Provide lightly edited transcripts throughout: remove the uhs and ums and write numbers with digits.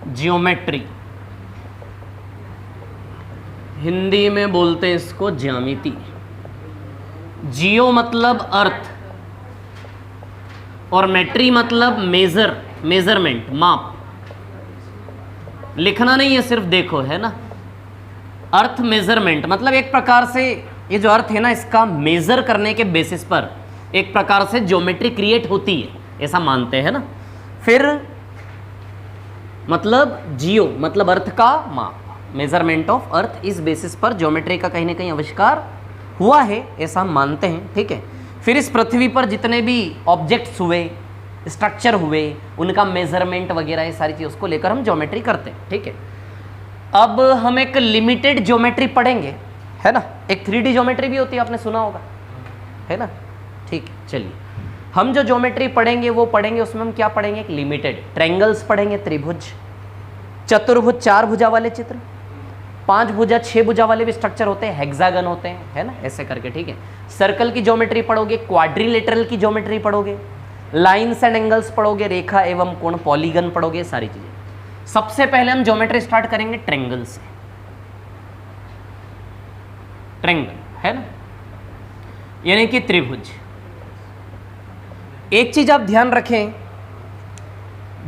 Geometry, Hindi में बोलते हैं इसको ज्यामिति। जियो मतलब अर्थ और मेट्री मतलब मेजरमेंट, माप। लिखना नहीं है, सिर्फ देखो, है ना। अर्थ मेजरमेंट मतलब एक प्रकार से ये जो अर्थ है ना, इसका मेजर करने के बेसिस पर एक प्रकार से ज्योमेट्री क्रिएट होती है, ऐसा मानते हैं ना। फिर मतलब जियो मतलब अर्थ का माप, मेजरमेंट ऑफ अर्थ, इस बेसिस पर ज्योमेट्री का कहीं ना कहीं आविष्कार हुआ है, ऐसा हम मानते हैं, ठीक है। फिर इस पृथ्वी पर जितने भी ऑब्जेक्ट्स हुए, स्ट्रक्चर हुए, उनका मेजरमेंट वगैरह ये सारी चीज़ को लेकर हम ज्योमेट्री करते हैं, ठीक है। अब हम एक लिमिटेड ज्योमेट्री पढ़ेंगे, है ना। एक 3D ज्योमेट्री भी होती है, आपने सुना होगा, है ना। ठीक है, चलिए हम जो ज्योमेट्री पढ़ेंगे वो पढ़ेंगे, उसमें हम क्या पढ़ेंगे, एक लिमिटेड ट्रायंगल्स पढ़ेंगे, त्रिभुज, चतुर्भुज 4 भुजा वाले चित्र, 5 भुजा 6 भुजा वाले भी स्ट्रक्चर होते हैं, हेक्सागन होते हैं, है ना, ऐसे करके, ठीक है। सर्कल की ज्योमेट्री पढ़ोगे, क्वाड्रिलेटरल की ज्योमेट्री पढ़ोगे, लाइन्स एंड एंगल्स पढ़ोगे, रेखा एवं कोण, पॉलीगन पढ़ोगे, सारी चीजें। सबसे पहले हम ज्योमेट्री स्टार्ट करेंगे ट्रायंगल से। ट्रायंगल, है ना, यानी कि त्रिभुज। एक चीज आप ध्यान रखें,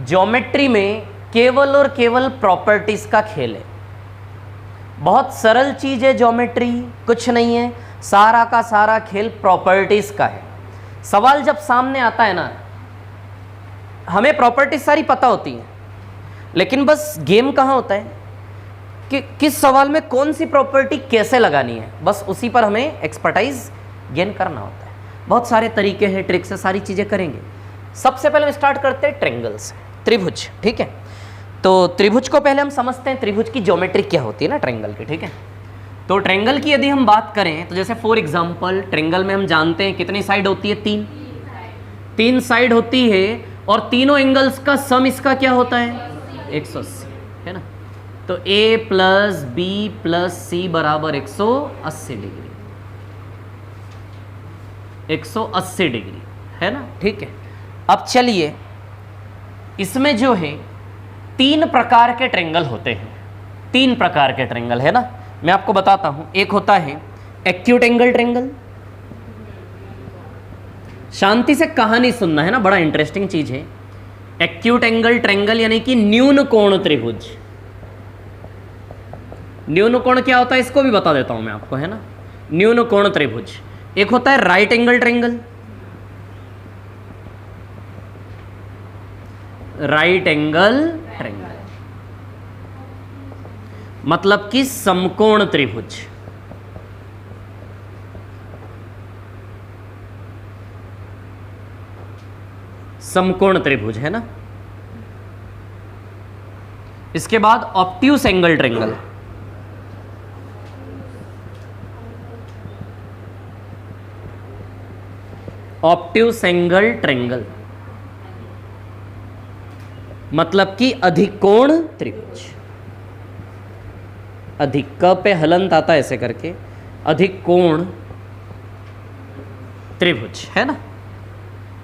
ज्योमेट्री में केवल और केवल प्रॉपर्टीज का खेल है। बहुत सरल चीज है ज्योमेट्री, कुछ नहीं है, सारा का सारा खेल प्रॉपर्टीज का है। सवाल जब सामने आता है ना, हमें प्रॉपर्टीज सारी पता होती हैं, लेकिन बस गेम कहाँ होता है कि किस सवाल में कौन सी प्रॉपर्टी कैसे लगानी है, बस उसी पर हमें एक्सपर्टाइज गेन करना होता है। बहुत सारे तरीके हैं, ट्रिक्स है, सारी चीज़ें करेंगे। सबसे पहले हम स्टार्ट करते हैं ट्रायंगल से, त्रिभुज, ठीक है। तो त्रिभुज को पहले हम समझते हैं, त्रिभुज की ज्योमेट्री क्या होती है ना ट्रायंगल की, ठीक है। तो ट्रायंगल की यदि हम बात करें तो जैसे फॉर एग्जांपल ट्रायंगल में हम जानते हैं कितनी साइड होती है, 3 साइड होती है, और तीनों एंगल्स का सम इसका क्या होता है, 180, है ना। तो A + B + C बराबर 180 डिग्री, 180 डिग्री, है ना, ठीक है। अब चलिए, इसमें जो है 3 प्रकार के ट्रायंगल होते हैं, 3 प्रकार के ट्रायंगल, है ना। मैं आपको बताता हूं, एक होता है एक्यूट एंगल ट्रायंगल। शांति से कहानी सुनना, है ना, बड़ा इंटरेस्टिंग चीज है। एक्यूट एंगल ट्रायंगल यानी कि न्यून कोण त्रिभुज। न्यून कोण क्या होता है इसको भी बता देता हूं मैं आपको, है ना। न्यून कोण त्रिभुज। एक होता है right angle triangle, right angle triangle मतलब कि समकोण त्रिभुज। समकोण त्रिभुज, है ना। इसके बाद obtuse angle triangle, obtuse angle triangle मतलब कि अधिकोण त्रिभुज। अधिक क पे हलंत आता है ऐसे करके, अधिकोण त्रिभुज, है ना।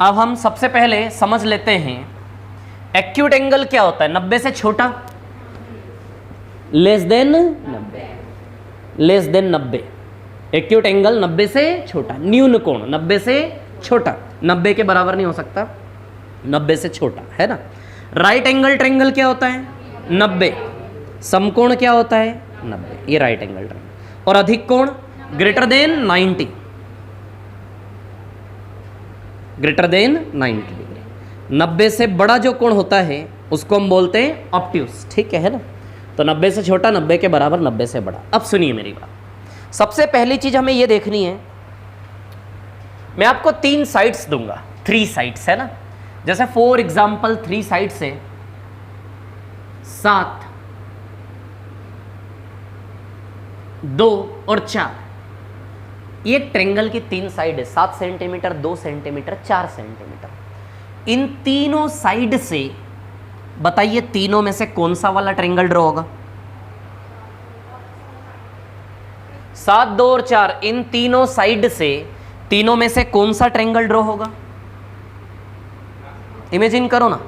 अब हम सबसे पहले समझ लेते हैं एक्यूट एंगल क्या होता है, 90 से छोटा, less than 90, less than 90। Acute angle 90 से छोटा, न्यून कोण 90 से छोटा, 90 के बराबर नहीं हो सकता, 90 से छोटा, है ना। राइट एंगल ट्रायंगल क्या होता है, 90। समकोण क्या होता है, 90, ये राइट एंगल ट्रायंगल। और अधिक कोण greater than 90, greater than 90 degree. 90 से बड़ा जो कोण होता है उसको हम बोलते हैं ऑब्ट्यूस, ठीक है ना। तो 90 से छोटा, 90 के बराबर, 90 से बड़ा। अब सुनिए मेरी बात, सबसे पहली चीज हमें ये देखनी है, मैं आपको 3 साइड्स दूंगा, 3 साइड्स, है ना। जैसे फॉर एग्जाम्पल 3 साइड से 7, 2 और 4, ये ट्रायंगल की 3 साइड है, 7 सेंटीमीटर, 2 सेंटीमीटर, 4 सेंटीमीटर। इन तीनों साइड से बताइए तीनों में से कौन सा वाला ट्रायंगल ड्रॉ होगा, 7, 2 और 4, इन तीनों साइड से तीनों में से कौन सा ट्रायंगल ड्रॉ होगा, इमेजिन करो ना।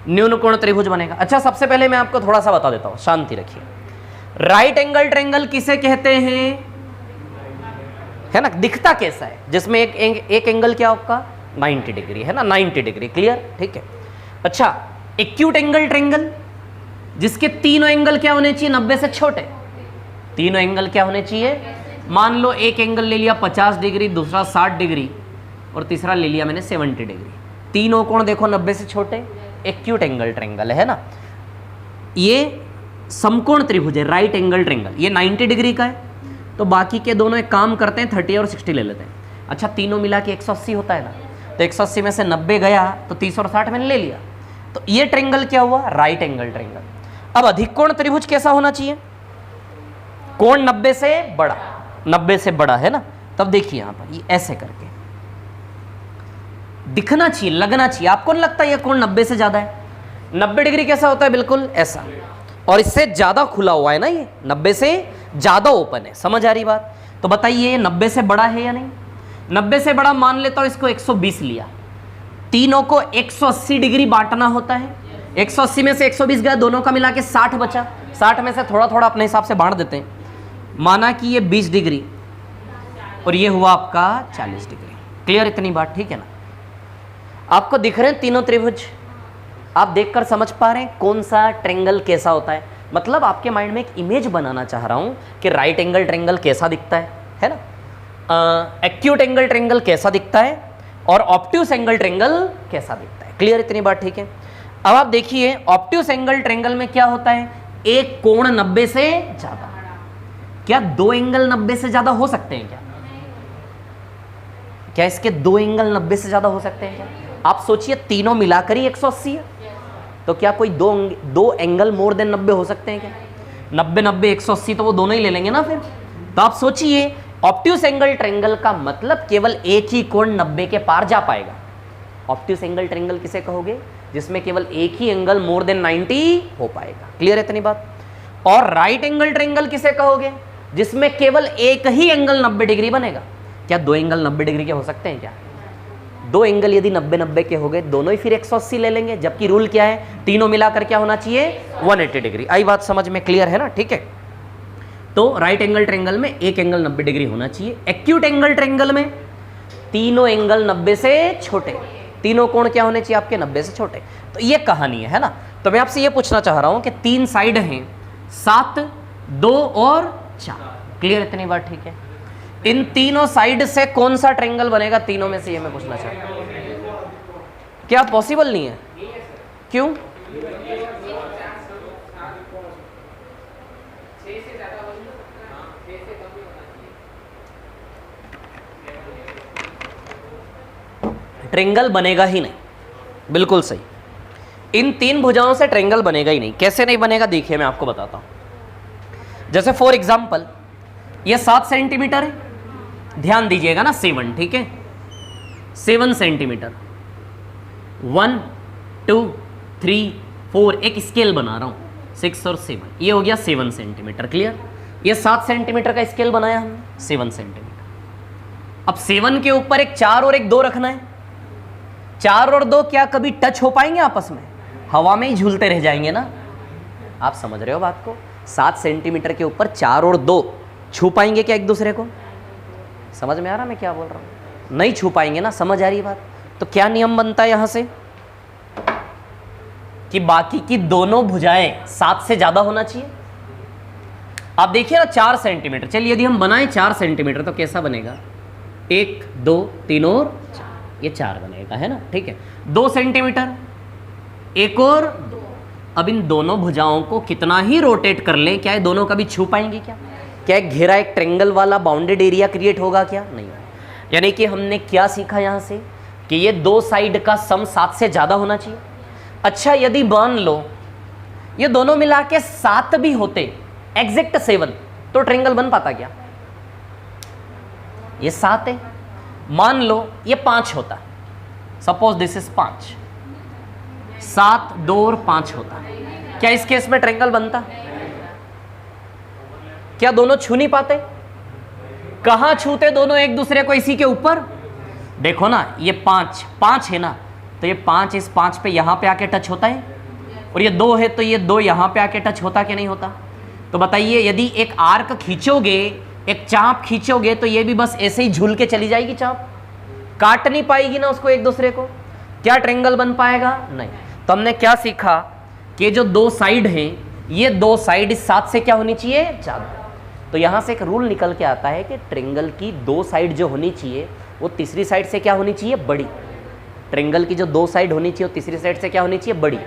न्यून कोण त्रिभुज बनेगा। अच्छा, सबसे पहले मैं आपको थोड़ा सा बता देता हूं, शांति रखिए। राइट एंगल ट्रायंगल किसे कहते हैं, है ना, दिखता कैसा है, जिसमें एक एंगल क्या आपका 90 डिग्री है ना, 90 डिग्री, क्लियर, ठीक है। अच्छा, एक्यूट एंगल ट्रायंगल जिसके तीनों एंगल क्या होने चाहिए, 90 से छोटे, तीनों एंगल क्या होने चाहिए, मान लो एक एंगल ले लिया 50 डिग्री, दूसरा 60 डिग्री और तीसरा ले लिया मैंने 70 डिग्री, तीनों कोण देखो 90 से छोटे, एक्यूट एंगल ट्रायंगल है ना। ये समकोण त्रिभुज है, राइट एंगल ट्रायंगल, ये 90 डिग्री का है, तो बाकी के दोनों एक काम करते हैं 30 और 60 ले लेते हैं। अच्छा, तीनों मिला के 180 होता है ना, तो 180 में से 90 गया तो 30 और 60 मैंने ले लिया, तो ये ट्रायंगल क्या हुआ, राइट एंगल ट्रायंगल। अब अधिक कोण त्रिभुज कैसा होना चाहिए, कोण 90 से बड़ा, 90 से बड़ा है ना। तब देखिए यहां पर ये ऐसे करके दिखना चाहिए, लगना चाहिए, आपको नहीं लगता ये कोण 90 से ज्यादा है, 90 डिग्री कैसा होता है, बिल्कुल ऐसा, और इससे ज्यादा खुला हुआ है ना, ये 90 से ज्यादा ओपन है, समझ आ रही बात। तो बताइए 90 से बड़ा है या नहीं, 90 से बड़ा मान लेता हूं, इसको 120 लिया, तीनों को 180 डिग्री बांटना होता है, 180 में से 120 गया, दोनों का मिला के 60 बचा, 60 में से थोड़ा थोड़ा अपने हिसाब से बांट देते हैं, माना कि ये 20 डिग्री और ये हुआ आपका 40 डिग्री, क्लियर इतनी बात, ठीक है ना। आपको दिख रहे हैं तीनों त्रिभुज, आप देखकर समझ पा रहे हैं कौन सा ट्रायंगल कैसा होता है, मतलब आपके माइंड में एक इमेज बनाना चाह रहा हूं कि राइट एंगल ट्रायंगल कैसा दिखता है ना, एक्यूट एंगल ट्रायंगल कैसा दिखता है और ऑब्ट्यूस एंगल ट्रायंगल कैसा दिखता है, क्लियर इतनी बात, ठीक है। अब आप देखिए ऑब्ट्यूस एंगल ट्रायंगल में क्या होता है, एक कोण 90 से ज्यादा, क्या दो एंगल 90 से ज्यादा हो सकते हैं क्या इसके दो एंगल 90 से ज्यादा हो सकते हैं क्या? आप सोचिए तीनों मिलाकर ही 180 है, तो क्या कोई दो एंगल मोर देन 90 हो सकते हैं क्या? 90 90 180 तो वो दोनों ही ले लेंगे ना फिर। तो आप सोचिए ऑब्ट्यूस एंगल ट्रायंगल का मतलब केवल एक ही कोण 90 के पार जा पाएगा। ऑब्ट्यूस एंगल ट्रायंगल किसे कहोगे? जिसमें केवल एक ही एंगल मोर देन 90 हो पाएगा। क्लियर है इतनी बात? और राइट एंगल ट्रायंगल किसे कहोगे? जिसमें केवल एक ही एंगल 90 डिग्री बनेगा। क्या दो एंगल 90 डिग्री के हो सकते हैं क्या? दो एंगल यदि 90 90 के हो गए, दोनों ही फिर 180 ले लेंगे, जबकि रूल क्या है, तीनों मिलाकर क्या होना चाहिए, 180 डिग्री। आई बात समझ में? क्लियर है ना? ठीक है। तो राइट एंगल ट्रायंगल में एक एंगल 90 डिग्री होना चाहिए। एक्यूट एंगल ट्रायंगल में तीनों एंगल 90 से छोटे, तीनों कोण क्या होने चाहिए आपके 90 से छोटे। तो ये कहानी है ना। तो मैं आपसे ये पूछना चाह रहा हूं कि तीन साइड हैं 7, 2 और 4। क्लियर इतनी बात? ठीक है। इन तीनों साइड से कौन सा ट्रायंगल बनेगा? तीनों में से ये मैं पूछना चाहता हूं। क्या पॉसिबल नहीं है? क्यों? ट्रायंगल बनेगा ही नहीं। बिल्कुल सही। इन तीन भुजाओं से ट्रायंगल बनेगा ही नहीं। कैसे नहीं बनेगा देखिए मैं आपको बताता हूं। जैसे फॉर एग्जांपल ये 7 सेंटीमीटर है, ध्यान दीजिएगा ना, 7, ठीक है, 7 सेंटीमीटर, 1 2 3 4, एक स्केल बना रहा हूं, 6 और 7, ये हो गया 7 सेंटीमीटर। क्लियर? ये 7 सेंटीमीटर का स्केल बनाया हमने, 7 सेंटीमीटर। अब 7 के ऊपर एक 4 और एक 2 रखना है। 4 और 2 क्या कभी टच हो पाएंगे आपस में? हवा में ही झूलते रह जाएंगे ना। आप समझ रहे हो बात को? 7 सेंटीमीटर के ऊपर 4 और 2 छू पाएंगे क्या एक दूसरे को? समझ में आ रहा मैं क्या बोल रहा हूं? नहीं छू पाएंगे ना। समझ आ रही बात? तो क्या नियम बनता है यहां से कि बाकी की दोनों भुजाएं 7 से ज्यादा होना चाहिए। आप देखिए ना 4 सेंटीमीटर, चलिए यदि हम बनाएं 4 सेंटीमीटर तो कैसा बनेगा? 1 2 3 और 4, ये 4 बनेगा, है ना? ठीक है। 2 सेंटीमीटर, 1 और 2। अब इन दोनों भुजाओं को कितना ही रोटेट कर लें, क्या ये दोनों कभी छू पाएंगे क्या? क्या एक घेरा, एक ट्रायंगल वाला बाउंडेड एरिया क्रिएट होगा क्या? नहीं। यानी कि हमने क्या सीखा यहां से कि ये दो साइड का सम 7 से ज्यादा होना चाहिए। अच्छा, यदि मान लो ये दोनों मिला के 7 भी होते, एग्जैक्ट 7, तो ट्रायंगल बन पाता क्या? ये 7 है, मान लो ये 5 होता, सपोज दिस इज 5, 7 2 और 5 होता, क्या इस केस में ट्रायंगल बनता? क्या दोनों छू नहीं पाते? कहां छूते दोनों एक दूसरे को? इसी के ऊपर। देखो ना, ये 5 है ना, तो ये 5 इस 5 पे यहां पे आके टच होता है, और ये 2 है तो ये 2 यहां पे आके टच होता कि नहीं होता? तो बताइए, यदि एक आर्क खींचोगे, एक चाप खींचोगे, तो ये भी बस ऐसे ही झूल के चली जाएगी चाप, काट नहीं पाएगी ना उसको एक दूसरे को। क्या ट्रायंगल बन पाएगा? नहीं। तो हमने क्या सीखा कि जो 2 साइड हैं, ये 2 साइड इस साथ से क्या होनी चाहिए? ज्यादा। तो यहां से एक रूल निकल के आता है कि ट्रायंगल की 2 साइड जो होनी चाहिए वो तीसरी साइड से क्या होनी चाहिए? बड़ी। ट्रायंगल की जो 2 साइड होनी चाहिए वो तीसरी साइड से क्या होनी चाहिए? बड़ी।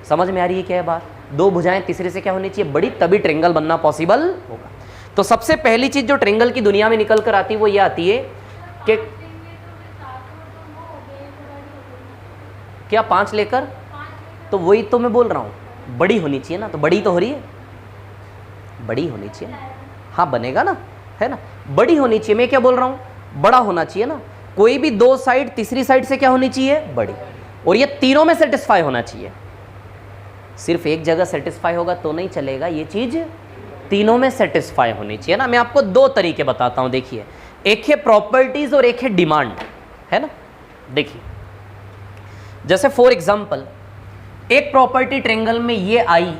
समझ में आ रही है क्या है बात? 2 भुजाएं तीसरे से क्या होनी चाहिए? बड़ी, तभी ट्रायंगल बनना पॉसिबल होगा। तो सबसे पहली चीज जो ट्रायंगल की दुनिया में निकल कर आती है वो ये आती है कि क्या 5 लेकर, तो वही तो मैं बोल रहा हूं, बड़ी होनी चाहिए ना। तो बड़ी तो हो रही है, बड़ी होनी चाहिए ना। हाँ बनेगा ना, है ना, बड़ी होनी चाहिए। मैं क्या बोल रहा हूं? बड़ा होना चाहिए ना। कोई भी 2 साइड तीसरी साइड से क्या होनी चाहिए? बड़ी। और ये तीनों में सेटिस्फाई होना चाहिए। सिर्फ एक जगह सेटिस्फाई होगा तो नहीं चलेगा, ये चीज तीनों में सेटिस्फाई होनी चाहिए ना। मैं आपको 2 तरीके बताता हूं, देखिए, एक है प्रॉपर्टीज और एक है डिमांड, है ना। देखिए, जैसे फॉर एग्जांपल एक प्रॉपर्टी ट्रायंगल में ये आई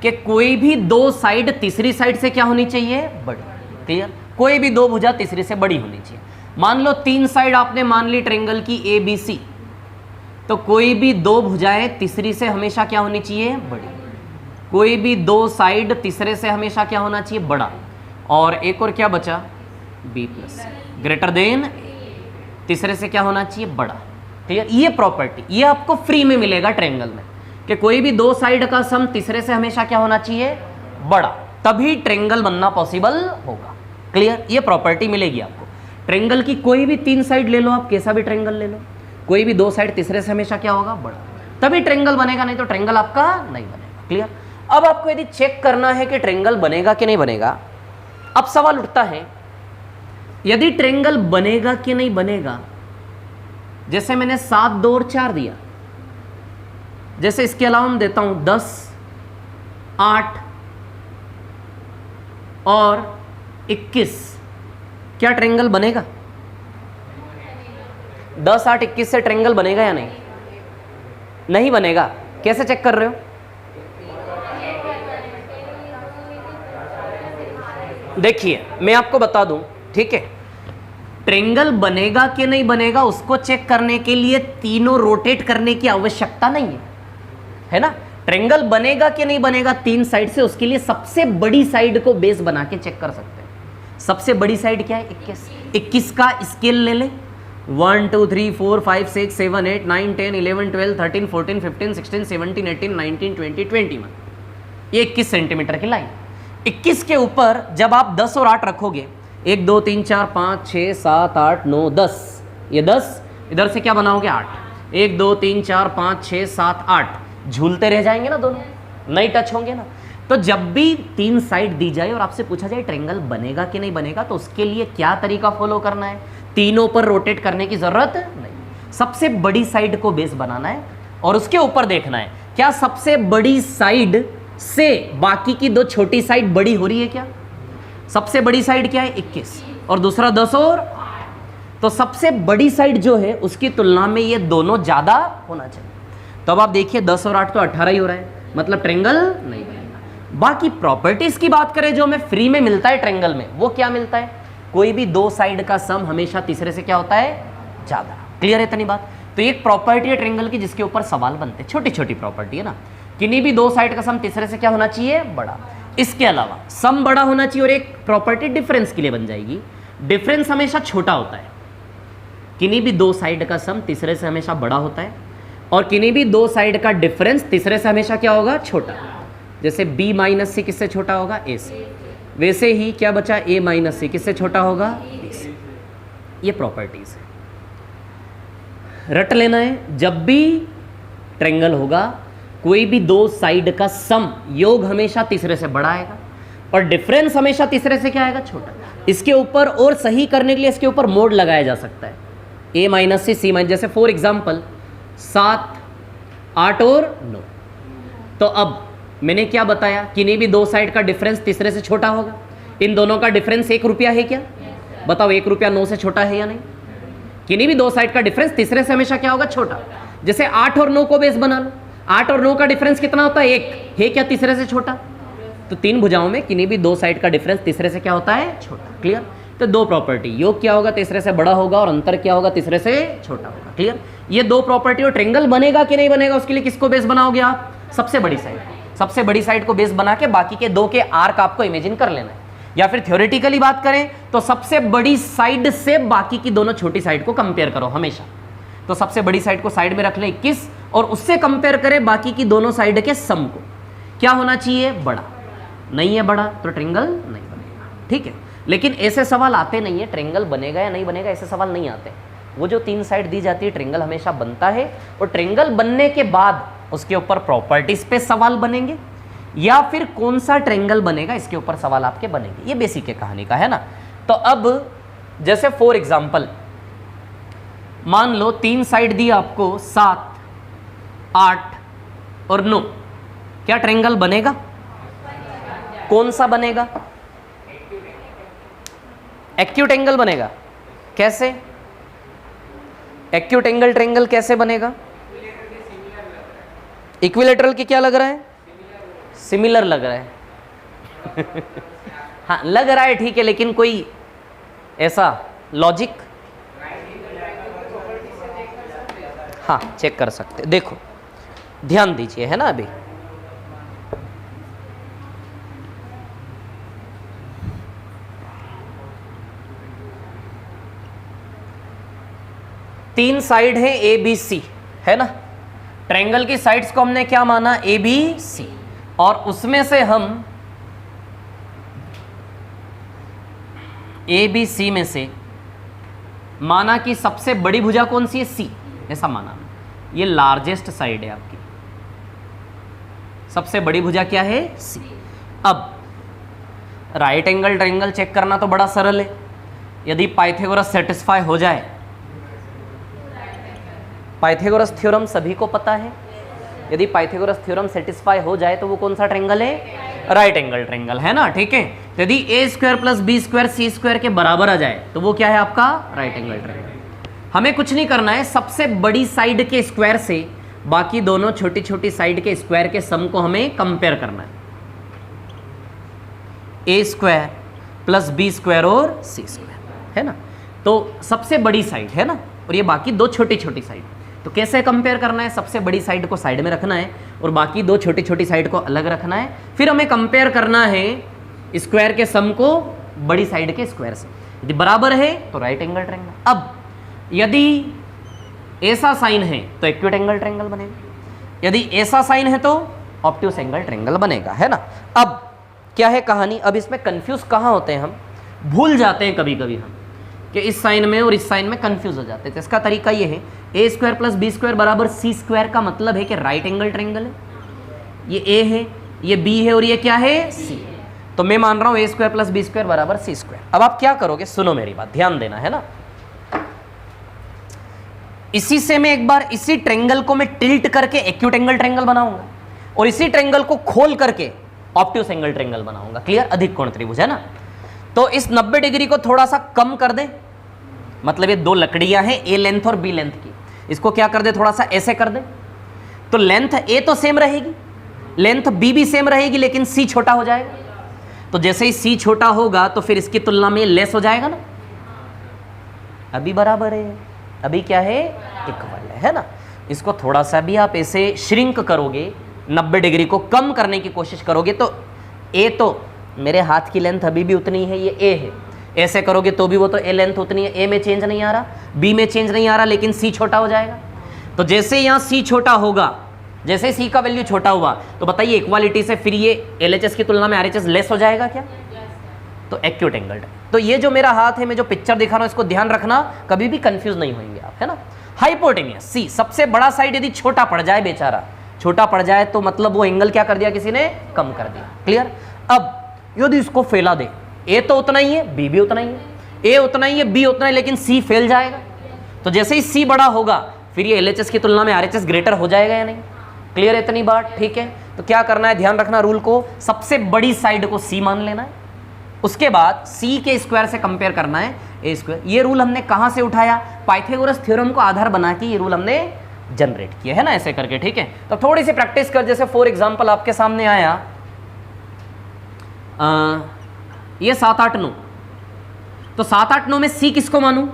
कि कोई भी 2 साइड तीसरी साइड से क्या होनी चाहिए? बड़ी। क्लियर? कोई भी 2 भुजा तीसरी से बड़ी होनी चाहिए। मान लो 3 साइड आपने मान ली ट्रायंगल की ABC, तो कोई भी 2 भुजाएं तीसरी से हमेशा क्या होनी चाहिए? बड़ी। कोई भी 2 साइड तीसरे से हमेशा क्या होना चाहिए? बड़ा। और एक और क्या बचा? B प्लस, ग्रेटर देन, तीसरे से क्या होना चाहिए? बड़ा। क्लियर? ये प्रॉपर्टी ये आपको फ्री में मिलेगा ट्रायंगल में कि कोई भी 2 साइड का सम तीसरे से हमेशा क्या होना चाहिए? बड़ा, तभी ट्रायंगल बनना पॉसिबल होगा। क्लियर? ये प्रॉपर्टी मिलेगी आपको ट्रायंगल की। कोई भी 3 साइड ले लो आप, कैसा भी ट्रायंगल ले लो, कोई भी 2 साइड तीसरे से हमेशा क्या होगा? बड़ा, तभी ट्रायंगल बनेगा, नहीं तो ट्रायंगल आपका नहीं बनेगा। क्लियर? अब आपको यदि चेक करना है कि ट्रायंगल बनेगा कि नहीं बनेगा, अब सवाल उठता है यदि ट्रायंगल बनेगा कि नहीं बनेगा। जैसे मैंने 7, 2 और 4 दिया, जैसे इसके अलावा मैं देता हूं 10, 8 और 21, क्या ट्रायंगल बनेगा? 10, 8, 21 से ट्रायंगल बनेगा या नहीं? नहीं बनेगा। कैसे चेक कर रहे हो? देखिए मैं आपको बता दूं, ठीक है, ट्रायंगल बनेगा कि नहीं बनेगा उसको चेक करने के लिए तीनों रोटेट करने की आवश्यकता नहीं है ना। ट्रायंगल बनेगा कि नहीं बनेगा 3 साइड से, उसके लिए सबसे बड़ी साइड को बेस बना के चेक कर सकते हैं। सबसे बड़ी साइड क्या है? 21। 21 का स्केल ले ले, 1 2 3 4 5 6 7 8 9 10 11 12 13 14 15 16 17 18 19 20 21, ये 21 सेंटीमीटर की लाइन। 21 के ऊपर जब आप 10 और 8 रखोगे, 1 2 3 4 5 6 7 8 9 10, ये 10 इधर से क्या बनाओगे? 8। 1 2 3 4 5 6 7 8, झूलते रह जाएंगे ना, दोनों नहीं टच होंगे ना। तो जब भी 3 साइड दी जाए और आपसे पूछा जाए ट्रायंगल बनेगा कि नहीं बनेगा, तो उसके लिए क्या तरीका फॉलो करना है? तीनों पर रोटेट करने की जरूरत नहीं, सबसे बड़ी साइड को बेस बनाना है और उसके ऊपर देखना है क्या सबसे बड़ी साइड से बाकी की 2 छोटी साइड बड़ी हो रही है क्या? सबसे बड़ी साइड क्या है? 21 और दूसरा 10 और 8। तो सबसे बड़ी साइड जो है उसकी तुलना में ये दोनों ज्यादा होना चाहिए। तो अब आप देखिए 10 और 8 तो 18 ही हो रहा है, मतलब ट्रायंगल नहीं बनेगा। बाकी प्रॉपर्टीज की बात करें जो हमें फ्री में मिलता है ट्रायंगल में, वो क्या मिलता है? कोई भी 2 साइड का सम हमेशा तीसरे से क्या होता है? ज्यादा। क्लियर है इतनी बात? तो एक प्रॉपर्टी है ट्रायंगल की जिसके ऊपर सवाल बनते हैं, छोटी छोटी प्रॉपर्टी है ना। किन्हीं भी 2 साइड का सम तीसरे से क्या होना चाहिए? बड़ा। इसके अलावा सम बड़ा होना चाहिए और एक प्रॉपर्टी डिफरेंस के लिए बन जाएगी, डिफरेंस हमेशा छोटा होता है। किन्हीं भी 2 साइड का सम तीसरे से हमेशा बड़ा होता है और किन्हीं भी 2 साइड का डिफरेंस तीसरे से हमेशा क्या होगा? छोटा। जैसे b माइनस सी किससे छोटा होगा? a से। वैसे ही क्या बचा? a माइनस सी किससे छोटा होगा? b से। ये प्रॉपर्टीज है, रट लेना है। जब भी ट्रायंगल होगा कोई भी 2 साइड का सम योग हमेशा तीसरे से बड़ा आएगा और डिफरेंस हमेशा तीसरे से क्या आएगा? छोटा। इसके ऊपर और सही करने के लिए इसके ऊपर मोड लगाया जा सकता है, a माइनस से c माइनस। जैसे फॉर एग्जांपल 7, 8 और 9। तो अब मैंने क्या बताया? किन्हीं भी 2 साइड का डिफरेंस तीसरे से छोटा होगा। इन दोनों का डिफरेंस 1 रुपया है क्या? बताओ 1 रुपया 9 से छोटा है या नहीं? किन्हीं भी 2 साइड का डिफरेंस तीसरे से हमेशा क्या होगा? छोटा। जैसे 8 और 9 को बेस बना लो, 8 और 9 का डिफरेंस कितना होता है? 1 है क्या तीसरे से छोटा? तो 3 भुजाओं में किन्हीं भी 2 साइड का डिफरेंस तीसरे से क्या होता है? छोटा। क्लियर? तो 2 प्रॉपर्टी, योग क्या होगा? तीसरे से बड़ा होगा और अंतर क्या होगा? तीसरे से छोटा होगा। क्लियर? ये 2 प्रॉपर्टी। और ट्रायंगल बनेगा कि नहीं बनेगा उसके लिए किसको बेस बनाओगे आप? सबसे बड़ी साइड। सबसे बड़ी साइड को बेस बना के बाकी के 2 के आर्क आपको इमेजिन कर लेना है। या फिर थ्योरेटिकली बात करें तो सबसे बड़ी साइड से बाकी की दोनों छोटी साइड को कंपेयर करो हमेशा। तो सबसे बड़ी साइड को साइड में रख लें 21 और उससे कंपेयर करें बाकी की दोनों साइड के सम को। क्या होना चाहिए? बड़ा। नहीं है बड़ा तो ट्रायंगल नहीं बनेगा। ठीक है? लेकिन ऐसे सवाल आते नहीं है ट्रायंगल बनेगा या नहीं बनेगा, ऐसे सवाल नहीं आते। वो जो 3 साइड दी जाती है ट्रायंगल हमेशा बनता है, और ट्रायंगल बनने के बाद उसके ऊपर प्रॉपर्टीज पे सवाल बनेंगे या फिर कौन सा ट्रायंगल बनेगा इसके ऊपर सवाल आपके बनेंगे। ये बेसिक है कहानी का, है ना। तो अब जैसे फॉर एग्जांपल मान लो 3 साइड दी आपको 7, 8 और 9, क्या ट्रायंगल बनेगा? कौन सा बनेगा? एक्यूट एंगल बनेगा। कैसे एक्यूट एंगल ट्रायंगल कैसे बनेगा? इक्विलेटरल के क्या लग रहा है? सिमिलर लग रहा है हाँ लग रहा है, ठीक है, लेकिन कोई ऐसा लॉजिक? हाँ चेक कर सकते। देखो ध्यान दीजिए, है ना। अभी तीन साइड है ए बी सी, है ना। ट्रायंगल की साइड्स को हमने क्या माना? A B C. और उसमें से हम ए बी सी में से माना कि सबसे बड़ी भुजा कौन सी है? सी। ऐसा माना, ये लार्जेस्ट साइड है आपकी, सबसे बड़ी भुजा क्या है? सी। अब राइट एंगल ट्रायंगल चेक करना तो बड़ा सरल है। यदि पाइथागोरस सेटिस्फाई हो जाए, पाइथागोरस थ्योरम सभी को पता है, यदि पाइथागोरस थ्योरम सेटिस्फाई हो जाए तो वो कौन सा ट्रायंगल है? राइट एंगल ट्रायंगल, है ना। ठीक है, तो यदि ए स्क्वायर प्लस बी स्क्वायर सी स्क्वायर के बराबर आ जाए तो वो क्या है आपका? Right angle triangle. हमें कुछ नहीं करना है, सबसे बड़ी साइड के स्क्वायर से बाकी दोनों छोटी छोटी साइड के स्क्वायर के सम को हमें कंपेयर करना है। ए स्क्वायर प्लस बी स्क्वायर और सी स्क्वायर, है ना। तो सबसे बड़ी साइड है ना, और ये बाकी 2 छोटी छोटी साइड। तो कैसे कंपेयर करना है? सबसे बड़ी साइड को साइड में रखना है और बाकी 2 छोटी छोटी साइड को अलग रखना है। फिर हमें कंपेयर करना है स्क्वायर के सम को बड़ी साइड के स्क्वायर से। यदि बराबर है तो राइट एंगल ट्रायंगल। अब यदि ऐसा साइन है तो एक्यूट एंगल ट्रायंगल बनेगा, यदि ऐसा साइन है तो ऑब्ट्यूस एंगल ट्रायंगल बनेगा, है ना। अब क्या है कहानी? अब इसमें कंफ्यूज कहाँ होते हैं हम? भूल जाते हैं कभी कभी हम कि इस साइन में और इस साइन में कंफ्यूज हो जाते हैं। तो इसका तरीका ये है, ए स्क्वायर प्लस बी स्क्वायर बराबर सी स्क्वायर का मतलब है कि राइट एंगल ट्रायंगल है। ये ए है, ये बी है और ये क्या है? सी। तो मैं मान रहा हूं ए स्क्वायर प्लस बी स्क्वायर बराबर सी स्क्वायर। अब आप क्या करोगे? सुनो मेरी बात, ध्यान देना, है ना। इसी से मैं एक बार इसी ट्रायंगल को मैं टिल्ट करके एक्यूट एंगल ट्रायंगल बनाऊंगा और इसी ट्रायंगल को खोल करके ऑब्ट्यूस एंगल ट्रायंगल बनाऊंगा। क्लियर? अधिक कोण त्रिभुज, है ना। तो इस 90 डिग्री को थोड़ा सा कम कर दे, मतलब ये 2 लकड़ियां हैं ए लेंथ और बी लेंथ की, इसको क्या कर दे? थोड़ा सा ऐसे कर दे। तो लेंथ ए तो सेम रहेगी, लेंथ बी भी सेम रहेगी, लेकिन सी छोटा हो जाएगा। तो जैसे ही सी छोटा होगा तो फिर इसकी तुलना में लेस हो जाएगा ना। अभी बराबर है, अभी क्या है? इक्वल है ना। इसको थोड़ा सा भी आप ऐसे श्रिंक करोगे, 90 डिग्री को कम करने की कोशिश करोगे, तो ए तो मेरे हाथ की लेंथ अभी भी उतनी है, ये ए है। ऐसे करोगे तो भी वो तो ए लेंथ उतनी है, ए में चेंज नहीं आ रहा, बी में चेंज नहीं आ रहा, लेकिन सी छोटा हो जाएगा। तो जैसे यहाँ सी छोटा होगा, जैसे सी का वैल्यू छोटा हुआ, तो बताइए इक्वालिटी से फिर ये एलएचएस की तुलना में आरएचएस लेस हो जाएगा क्या? तो एक्यूट एंगल। तो ये जो मेरा हाथ है, मैं जो पिक्चर दिखा रहा हूँ, इसको ध्यान रखना, कभी भी कंफ्यूज नहीं होंगे आप, है ना। हाइपोटेन्यूस सी, सबसे बड़ा साइड यदि छोटा पड़ जाए, बेचारा छोटा पड़ जाए, तो मतलब वो एंगल क्या कर दिया किसी ने? कम कर दिया। क्लियर? अब यदि इसको फैला दे, ए तो उतना ही है, बी भी उतना ही है, ए उतना ही है, बी उतना ही, लेकिन सी फैल जाएगा। तो जैसे ही सी बड़ा होगा फिर ये एलएचएस की तुलना में आरएचएस ग्रेटर हो जाएगा या नहीं? क्लियर है इतनी बात? ठीक है। तो क्या करना है, ध्यान रखना रूल को, सबसे बड़ी साइड को सी मान लेना है, उसके बाद सी के स्क्वायर से कंपेयर करना है ए स्क्वायर। ये रूल हमने कहां से उठाया? पाइथागोरस थ्योरम को आधार बना के ये रूल हमने जनरेट किए, है ना, ऐसे करके, ठीक है। तो थोड़ी सी प्रैक्टिस कर, जैसे फॉर एग्जांपल आपके सामने आया ये 7 8 9, तो 7 8 9 में सी किसको मानूं?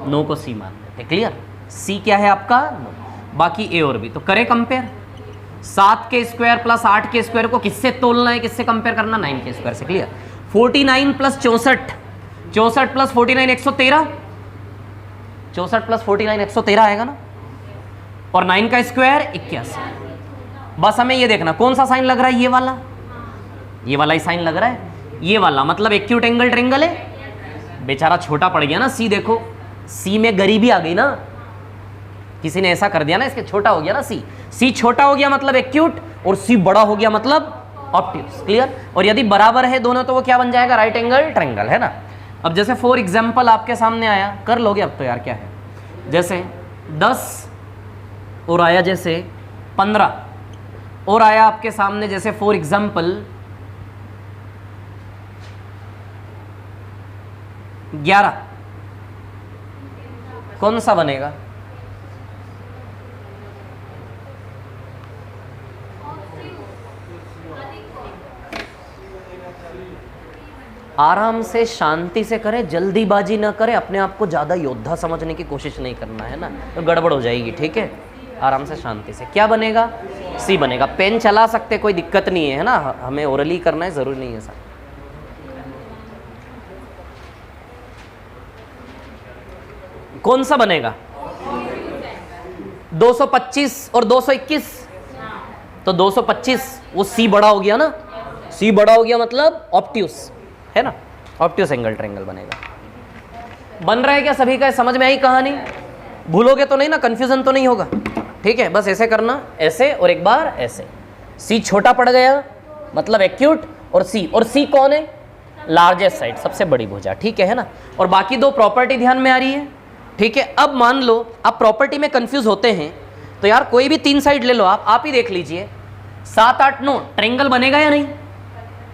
9 को सी मान लेते, क्लियर। सी क्या है आपका? 9, बाकी ए और बी। तो करें कंपेयर, 7 के स्क्वायर प्लस 8 के स्क्वायर को किससे तोलना है, किससे कंपेयर करना? 9 के स्क्वायर से, क्लियर। 49 प्लस 64, 64 प्लस 49 113, 64 प्लस 49 113 आएगा ना, और 9 का स्क्वायर 81। बस हमें ये देखना कौन सा साइन लग रहा है, ये वाला ही साइन लग रहा है, ये वाला, मतलब एक्यूट एंगल ट्रायंगल है। बेचारा छोटा पड़ गया ना सी, देखो सी में गरीबी आ गई ना, किसी ने ऐसा कर दिया ना, इसके छोटा हो गया ना सी, सी छोटा हो गया मतलब एक्यूट, और सी बड़ा हो गया मतलब ऑब्ट्यूस, क्लियर। और यदि बराबर है दोनों तो वो क्या बन जाएगा? राइट एंगल ट्रायंगल, है ना। अब जैसे फॉर एग्जांपल आपके सामने आया, कर लोगे अब तो यार, क्या है, जैसे 10 और आया जैसे 15, और आया आपके सामने जैसे फॉर एग्जांपल 11, कौन सा बनेगा? आराम से शांति से करें, जल्दीबाजी ना करें, अपने आप को ज़्यादा योद्धा समझने की कोशिश नहीं करना है ना, तो गड़बड़ हो जाएगी, ठीक है। आराम से शांति से, क्या बनेगा? सी बनेगा। पेन चला सकते, कोई दिक्कत नहीं है ना, हमें ओरली करना है, ज़रूरी नहीं है सर। कौन सा बनेगा? 225 और 221, तो 225, वो सी बड़ा हो गया ना, सी बड़ा हो गया मतलब ऑब्ट्यूस, है ना, ऑब्ट्यूस एंगल ट्रायंगल बनेगा। बन रहा है क्या सभी का? समझ में आई कहानी? भूलोगे तो नहीं ना, कंफ्यूजन तो नहीं होगा, ठीक है। बस ऐसे करना, ऐसे और एक बार ऐसे, सी छोटा पड़ गया मतलब एक्यूट, और सी कौन है? लार्जेस्ट साइड, सबसे बड़ी भुजा, ठीक है ना। और बाकी दो प्रॉपर्टी ध्यान में आ रही है, ठीक है। अब मान लो आप प्रॉपर्टी में कंफ्यूज होते हैं, तो यार कोई भी 3 साइड ले लो, आप ही देख लीजिए, 7 8 9 ट्रायंगल बनेगा या नहीं?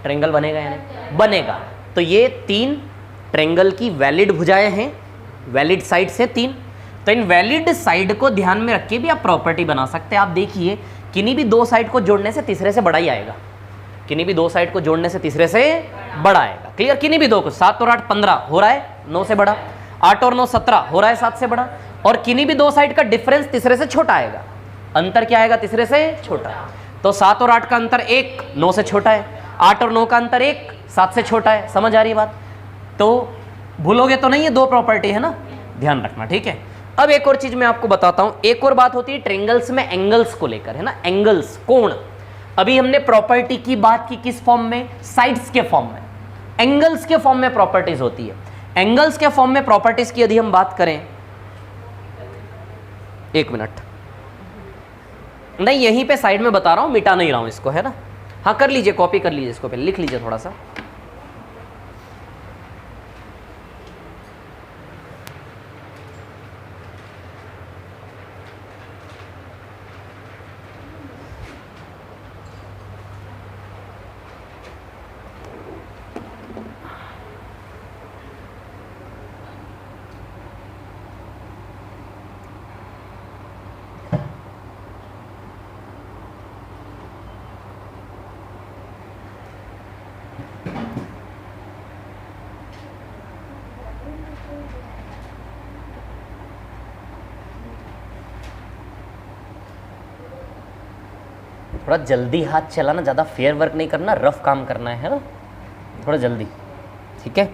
ट्रायंगल बनेगा या नहीं? बनेगा। तो ये 3 ट्रायंगल की वैलिड भुजाएं हैं, वैलिड साइड से 3। तो इन वैलिड साइड को ध्यान में रख के भी आप प्रॉपर्टी बना सकते हैं। आप देखिए, किन्हीं भी 2 साइड को जोड़ने से तीसरे से बड़ा ही आएगा, किन्हीं भी 2 साइड को जोड़ने से तीसरे से बड़ा आएगा, क्लियर। किन्हीं भी 2 को, 7 और 8 15 हो रहा है 9 से बड़ा, 8 और 9 17 हो रहा है 7 से बड़ा, और किन्हीं भी 2 साइड का डिफरेंस तीसरे से छोटा आएगा। अंतर क्या आएगा? तीसरे से छोटा। तो 7 और 8 का अंतर 1, 9 से छोटा है, 8 और 9 का अंतर 1, 7 से छोटा है। समझ आ रही है बात? तो भूलोगे तो नहीं, है 2 प्रॉपर्टी है ना, ध्यान रखना, ठीक है। अब एक और चीज मैं आपको बताता हूं, एक और बात होती है ट्रायंगल्स में एंगल्स को लेकर, है ना, एंगल्स, कोण। अभी हमने प्रॉपर्टी की बात की किस फॉर्म में? साइड्स के फॉर्म में। एंगल्स के फॉर्म में प्रॉपर्टीज होती है। एंगल्स के फॉर्म में प्रॉपर्टीज की यदि हम बात करें, 1 मिनट, नहीं यहीं पे साइड में बता रहा हूं, मिटा नहीं रहा हूं इसको, है ना। हाँ कर लीजिए, कॉपी कर लीजिए, इसको पहले लिख लीजिए थोड़ा सा। थोड़ा जल्दी हाथ चलाना, ज़्यादा फेयर वर्क नहीं करना, रफ काम करना है ना, थोड़ा जल्दी, ठीक है।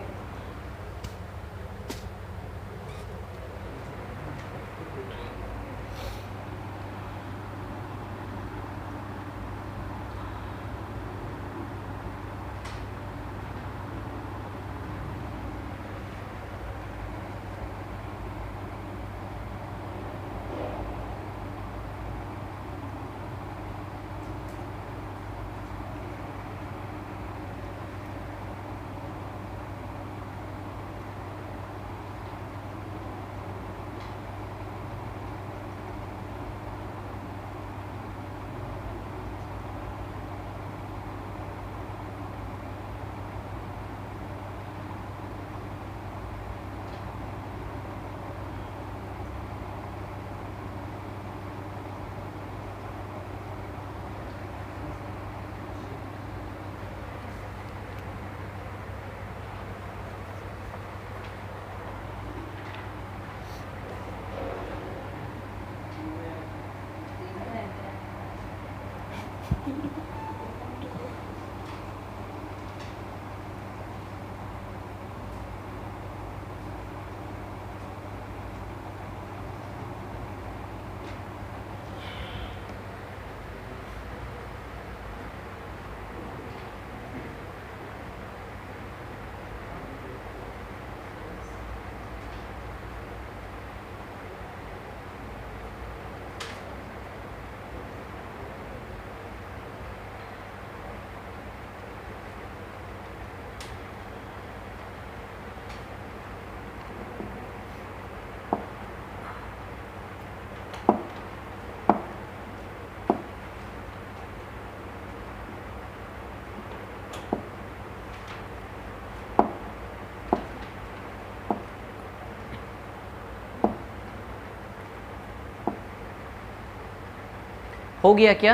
हो गया क्या?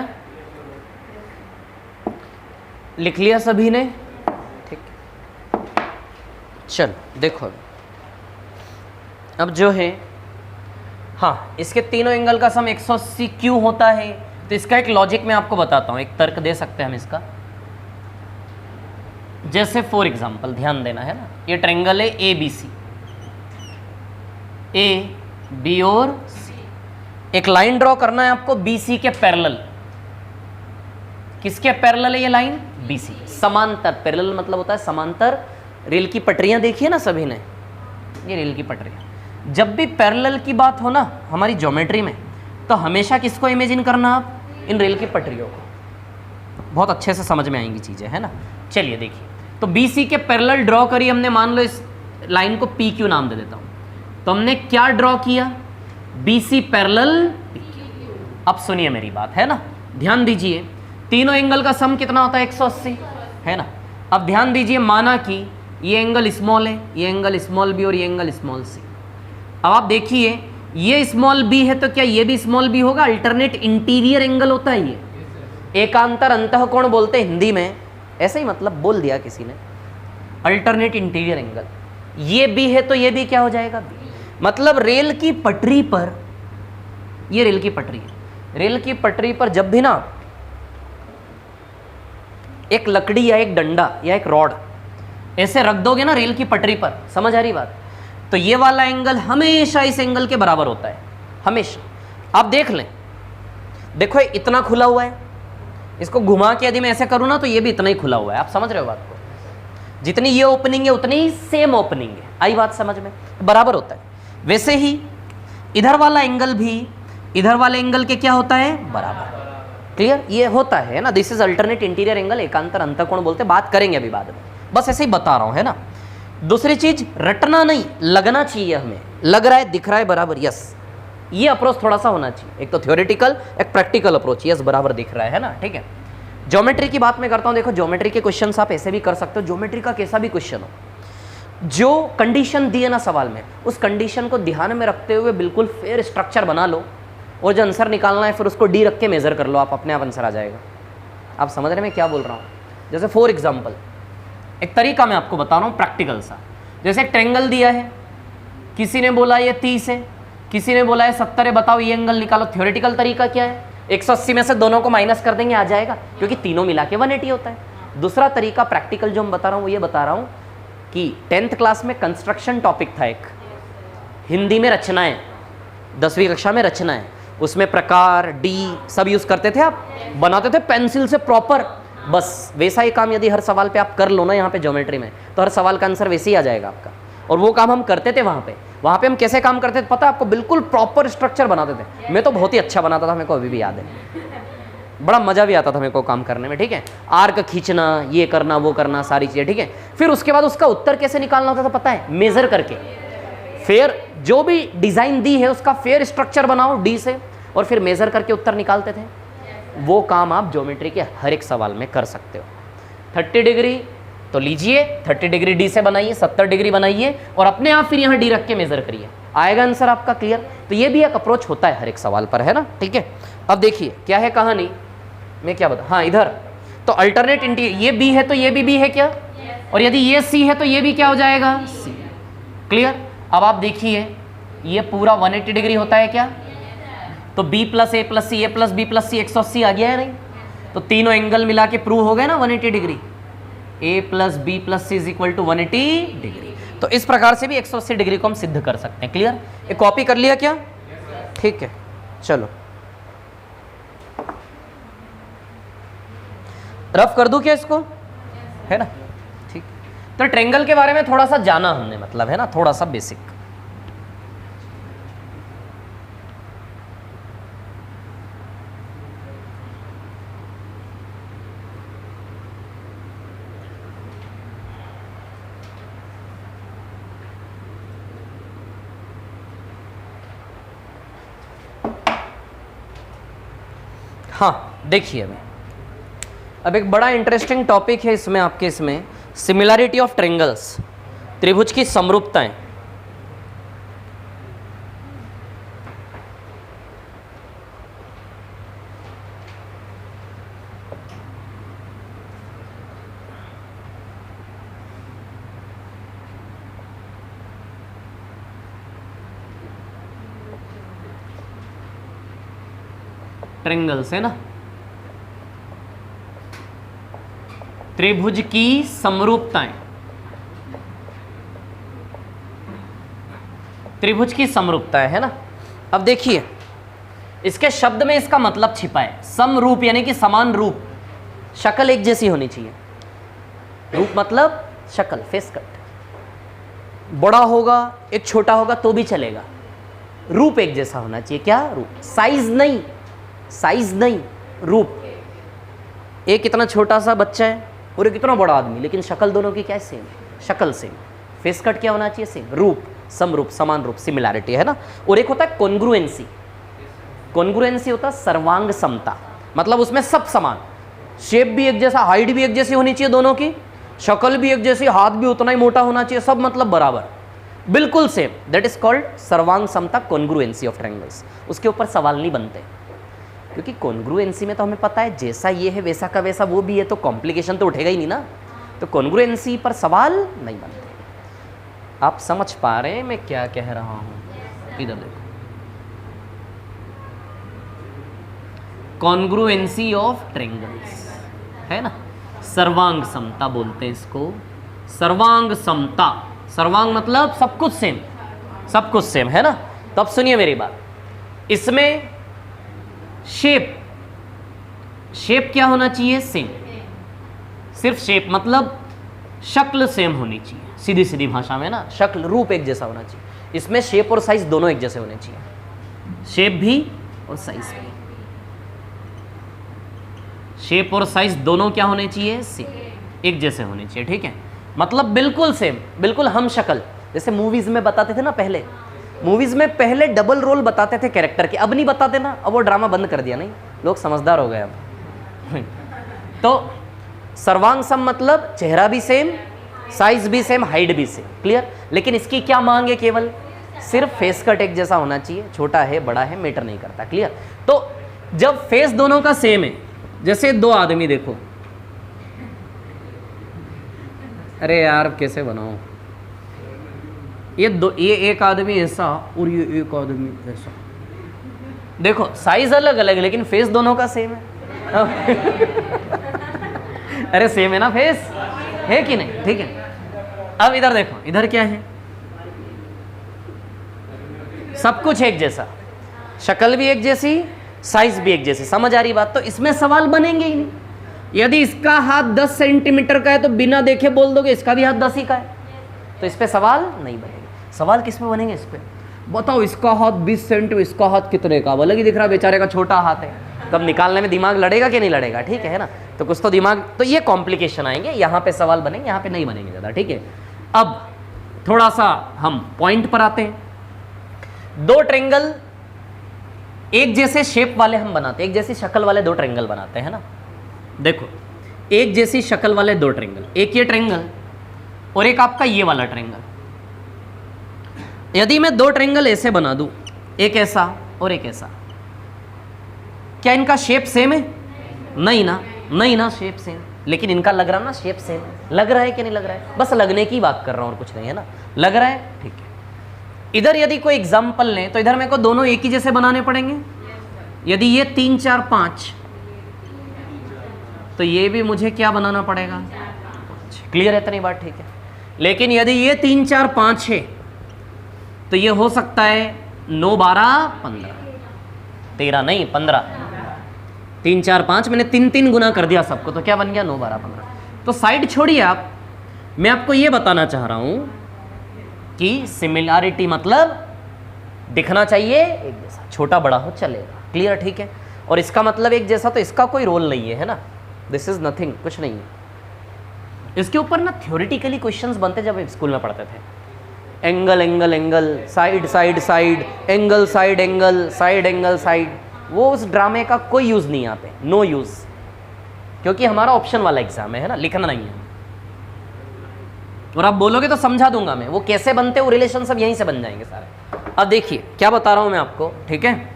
लिख लिया सभी ने? ठीक, चल देखो अब जो है, हाँ, इसके तीनों एंगल का सम 180 क्यों होता है, तो इसका एक लॉजिक मैं आपको बताता हूं, एक तर्क दे सकते हैं हम इसका। जैसे फॉर एग्जांपल ध्यान देना है ना, ये ट्रायंगल है ए बी सी, ए बी और सी, एक लाइन ड्रॉ करना है आपको बी सी के पैरेलल। किसके पैरेलल है ये लाइन? बी सी, समांतर। पैरेलल मतलब होता है समांतर। रेल की पटरियां देखी है ना सभी ने, ये रेल की पटरियां। जब भी पैरेलल की बात हो ना हमारी ज्योमेट्री में, तो हमेशा किसको इमेजिन करना आप? इन रेल की पटरियों को। बहुत अच्छे से समझ में आएंगी चीजें, है ना। चलिए देखिए, तो बी सी के पैरेलल ड्रॉ करिए हमने, मान लो इस लाइन को पी क्यू नाम दे देता हूं। तो हमने क्या ड्रॉ किया? B C parallel. अब सुनिए मेरी बात, है ना, ध्यान दीजिए, तीनों एंगल का सम कितना होता है? 180, है ना। अब ध्यान दीजिए, माना कि ये एंगल स्मॉल है, ये एंगल स्मॉल बी और ये एंगल स्मॉल सी। अब आप देखिए, ये स्मॉल बी है तो क्या ये भी स्मॉल बी होगा? अल्टरनेट इंटीरियर एंगल होता है ये, एकांतर अंतःकोण बोलते हैं हिंदी में, ऐसे ही मतलब बोल दिया किसी ने, अल्टरनेट इंटीरियर एंगल। ये बी है तो ये भी क्या हो जाएगा? बी। मतलब रेल की पटरी पर, ये रेल की पटरी है, रेल की पटरी पर जब भी ना एक लकड़ी या एक डंडा या एक रॉड ऐसे रख दोगे ना रेल की पटरी पर, समझ आ रही बात, तो ये वाला एंगल हमेशा इस एंगल के बराबर होता है, हमेशा। आप देख लें, देखो इतना खुला हुआ है, इसको घुमा के यदि मैं ऐसे करूँ ना तो ये भी इतना ही खुला हुआ है। आप समझ रहे हो बात को? जितनी ये ओपनिंग है उतनी ही सेम ओपनिंग है। आई बात समझ में? बराबर होता है। वैसे ही इधर वाला एंगल भी इधर वाले एंगल के क्या होता है? बराबर। क्लियर? ये होता है ना, this is alternate interior angle, एकांतर अंतःकोण बोलते, बात करेंगे अभी बाद में, बस ऐसे ही बता रहा हूं, है ना। दूसरी चीज, रटना नहीं, लगना चाहिए हमें, लग रहा है, दिख रहा है बराबर, यस, ये अप्रोच थोड़ा सा होना चाहिए। एक तो थ्योरेटिकल, एक प्रैक्टिकल अप्रोच, यस बराबर दिख रहा है ना, ठीक है। ज्योमेट्री की बात मैं करता हूं, देखो ज्योमेट्री के क्वेश्चंस आप ऐसे भी कर सकते हो, ज्योमेट्री का कैसा भी क्वेश्चन हो, जो कंडीशन दी है ना सवाल में, उस कंडीशन को ध्यान में रखते हुए बिल्कुल फेयर स्ट्रक्चर बना लो, और जो आंसर निकालना है फिर उसको डी रख के मेजर कर लो, आप अपने आप आंसर आ जाएगा। आप समझ रहे मैं क्या बोल रहा हूँ? जैसे फॉर एग्जांपल एक तरीका मैं आपको बता रहा हूँ प्रैक्टिकल सा, जैसे एक ट्रायंगल दिया है, किसी ने बोला ये 30 है, किसी ने बोला है 70 है, बताओ ये एंगल निकालो। थ्योरेटिकल तरीका क्या है? 180 में से दोनों को माइनस कर देंगे, आ जाएगा, क्योंकि तीनों मिला के 180 होता है। दूसरा तरीका प्रैक्टिकल जो मैं बता रहा हूँ वो ये बता रहा हूँ कि 10th क्लास में कंस्ट्रक्शन टॉपिक था एक, हिंदी में रचनाएं, 10वीं कक्षा में रचनाएं, उसमें प्रकार डी सब यूज करते थे, आप बनाते थे पेंसिल से प्रॉपर। बस वैसा ही काम यदि हर सवाल पे आप कर लो ना यहाँ पे ज्योमेट्री में, तो हर सवाल का आंसर वैसे ही आ जाएगा आपका। और वो काम हम करते थे वहाँ पे हम कैसे काम करते थे पता है आपको? बिल्कुल प्रॉपर स्ट्रक्चर बनाते थे। मैं तो बहुत ही अच्छा बनाता था, मेरे को अभी भी याद है, बड़ा मजा भी आता था मेरे को काम करने में, ठीक है। आर्क खींचना, ये करना, वो करना, सारी चीजें, ठीक है। फिर उसके बाद उसका उत्तर कैसे निकालना होता था पता है? मेजर करके, फेयर जो भी डिजाइन दी है उसका फेयर स्ट्रक्चर बनाओ डी से, और फिर मेजर करके उत्तर निकालते थे। वो काम आप ज्योमेट्री के हर एक सवाल में कर सकते हो। 30 डिग्री तो लीजिए, 30 डिग्री डी से बनाइए, 70 डिग्री बनाइए, और अपने आप फिर यहाँ डी रख के मेजर करिए, आएगा आंसर आपका। क्लियर? तो ये भी एक अप्रोच होता है हर एक सवाल पर, है ना, ठीक है। अब देखिए क्या है कहानी, मैं क्या बता, हाँ इधर तो अल्टरनेट इंटीरियर, ये बी है तो ये भी बी है क्या? और यदि ये सी है तो ये भी क्या हो जाएगा? सी। क्लियर? अब आप देखिए ये पूरा 180 डिग्री होता है क्या? तो बी प्लस ए प्लस सी, ए प्लस बी प्लस सी 180 आ गया है नहीं? तो तीनों एंगल मिला के प्रूव हो गए ना 180 degree. A plus B plus C is equal to 180 degree. तो इस प्रकार से भी 180 डिग्री को हम सिद्ध कर सकते हैं। क्लियर? ये कॉपी कर लिया क्या? ठीक है, चलो रफ कर दूं क्या इसको, है ना? ठीक। तो ट्रायंगल के बारे में थोड़ा सा जाना हमने, मतलब है ना, थोड़ा सा बेसिक। हाँ देखिए, अब एक बड़ा इंटरेस्टिंग टॉपिक है इसमें, आपके इसमें सिमिलैरिटी ऑफ ट्रायंगल्स, त्रिभुज की समरूपताएं। ट्रायंगल्स है ना, त्रिभुज की समरूपताएं, त्रिभुज की समरूपताएं है ना। अब देखिए इसके शब्द में इसका मतलब छिपा है, समरूप यानी कि समान रूप, शक्ल एक जैसी होनी चाहिए। रूप मतलब शक्ल, फेस कट। बड़ा होगा एक छोटा होगा तो भी चलेगा, रूप एक जैसा होना चाहिए। क्या? रूप। साइज नहीं, साइज नहीं, रूप। एक इतना छोटा सा बच्चा है और एक इतना बड़ा आदमी, लेकिन शक्ल दोनों की क्या है? सेम। शक्ल सेम, फेस कट क्या होना चाहिए? सेम। रूप, समरूप, समान रूप, सिमिलैरिटी है ना। और एक होता है कॉन्ग्रुएंसी। कॉन्ग्रुएंसी होता है सर्वांग समता, मतलब उसमें सब समान, शेप भी एक जैसा, हाइट भी एक जैसी होनी चाहिए दोनों की, शक्ल भी एक जैसी, हाथ भी उतना ही मोटा होना चाहिए, सब मतलब बराबर, बिल्कुल सेम। दैट इज कॉल्ड सर्वांग समता, कॉन्ग्रुएंसी ऑफ ट्रायंगल्स। उसके ऊपर सवाल नहीं बनते, क्योंकि कॉन्ग्रुएंसी में तो हमें पता है जैसा ये है वैसा का वैसा वो भी है, तो कॉम्प्लिकेशन तो उठेगा ही नहीं ना। तो कॉन्ग्रुएंसी पर सवाल नहीं बनते। आप समझ पा रहे हैं मैं क्या कह रहा हूं? इधर देखो, कॉन्ग्रुएंसी ऑफ ट्रायंगल्स है ना, सर्वांग समता बोलते हैं इसको, सर्वांग समता। सर्वांग मतलब सब कुछ सेम, सब कुछ सेम है ना। तो अब सुनिए मेरी बात, इसमें शेप, शेप क्या होना चाहिए? सेम। सिर्फ शेप मतलब शक्ल सेम होनी चाहिए, सीधी सीधी भाषा में ना, शक्ल रूप एक जैसा होना चाहिए। इसमें शेप और साइज दोनों एक जैसे होने चाहिए, शेप भी और साइज भी। शेप और साइज दोनों क्या होने चाहिए? सेम, एक जैसे होने चाहिए। ठीक है, मतलब बिल्कुल सेम, बिल्कुल हम शक्ल। जैसे मूवीज में बताते थे ना, पहले मूवीज में पहले डबल रोल बताते थे कैरेक्टर के, अब नहीं बताते ना, अब वो ड्रामा बंद कर दिया। नहीं, लोग समझदार हो गए अब। तो सर्वांग सम मतलब चेहरा भी सेम, साइज भी सेम, हाइट भी सेम। क्लियर? लेकिन इसकी क्या मांग है? केवल सिर्फ फेस कट एक जैसा होना चाहिए, छोटा है बड़ा है मैटर नहीं करता। क्लियर? तो जब फेस दोनों का सेम है, जैसे दो आदमी देखो, अरे यार कैसे बनाओ, ये एक आदमी ऐसा और ये एक आदमी ऐसा, देखो साइज अलग अलग है लेकिन फेस दोनों का सेम है। अरे सेम है ना फेस, है कि नहीं? ठीक है, अब इधर देखो, इधर क्या है? सब कुछ एक जैसा, शक्ल भी एक जैसी, साइज भी एक जैसी। समझ आ रही बात? तो इसमें सवाल बनेंगे ही नहीं। यदि इसका हाथ 10 सेंटीमीटर का है तो बिना देखे बोल दोगे इसका भी हाथ 10 ही का है, तो इस पे सवाल नहीं बनेंगे। सवाल किस पे बनेंगे? इस पे बताओ इसका हाथ 20 सेंटीमीटर, इसका हाथ कितने का? अलग ही दिख रहा, बेचारे का छोटा हाथ है, तब निकालने में दिमाग लड़ेगा कि नहीं लड़ेगा? ठीक है ना, तो कुछ तो दिमाग, तो ये कॉम्प्लिकेशन आएंगे, यहाँ पे सवाल बनेंगे, यहाँ पे नहीं बनेंगे ज़्यादा। ठीक है, अब थोड़ा सा हम पॉइंट पर आते हैं। दो ट्रायंगल एक जैसे शेप वाले हम बनाते हैं, एक जैसी शक्ल वाले दो ट्रायंगल बनाते हैं ना। देखो, एक जैसी शक्ल वाले दो ट्रायंगल, एक ये ट्रायंगल और एक आपका ये वाला ट्रायंगल। यदि मैं दो ट्रायंगल ऐसे बना दूं, एक ऐसा और एक ऐसा, क्या इनका शेप सेम है? नहीं ना, नहीं ना, शेप सेम, लेकिन इनका लग रहा ना शेप सेम। लग रहा है कि नहीं लग रहा है? बस लगने की बात कर रहा हूं और कुछ नहीं, है ना? लग रहा है, ठीक है। इधर यदि कोई एग्जाम्पल लें तो इधर मेरे को दोनों एक ही जैसे बनाने पड़ेंगे। यदि ये 3 4 5 तो ये भी मुझे क्या बनाना पड़ेगा, क्लियर है इतनी बात, ठीक है। लेकिन यदि ये 3 4 5 है तो ये हो सकता है 9 12 15, 13 नहीं 15, 3 4 5 मैंने 3 3 गुना कर दिया सबको, तो क्या बन गया 9 12 15। तो साइड छोड़िए आप, मैं आपको ये बताना चाह रहा हूं कि सिमिलैरिटी मतलब दिखना चाहिए एक जैसा, छोटा बड़ा हो चलेगा, क्लियर, ठीक है। और इसका मतलब एक जैसा, तो इसका कोई रोल नहीं है ना, दिस इज नथिंग, कुछ नहीं है। इसके ऊपर ना थ्योरेटिकली क्वेश्चंस बनते जब स्कूल में पढ़ते थे, angle angle angle, side side side, angle side angle, side angle side, वो उस ड्रामे का कोई यूज नहीं यहाँ पे, नो यूज, क्योंकि हमारा ऑप्शन वाला एग्जाम है ना, लिखना नहीं है। और आप बोलोगे तो समझा दूंगा मैं, वो कैसे बनते हैं, वो रिलेशन सब यहीं से बन जाएंगे सारे। अब देखिए क्या बता रहा हूं मैं आपको, ठीक है।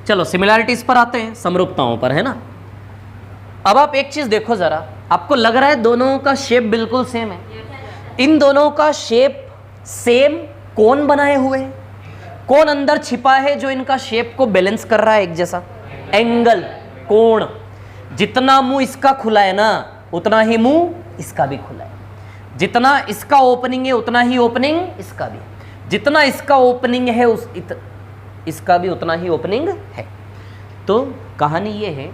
चलो सिमिलैरिटीज पर आते हैं, समरूपताओं पर, है ना। अब आप एक चीज देखो जरा, आपको लग रहा है दोनों का शेप बिल्कुल सेम है, इन दोनों का शेप सेम कौन बनाए हुए हैं, कौन अंदर छिपा है जो इनका शेप को बैलेंस कर रहा है एक जैसा, एंगल, कोण। जितना मुंह इसका खुला है ना उतना ही मुंह इसका भी खुला है, जितना इसका ओपनिंग है उतना ही ओपनिंग इसका भी, जितना इसका ओपनिंग है इसका भी उतना ही ओपनिंग है। तो कहानी ये है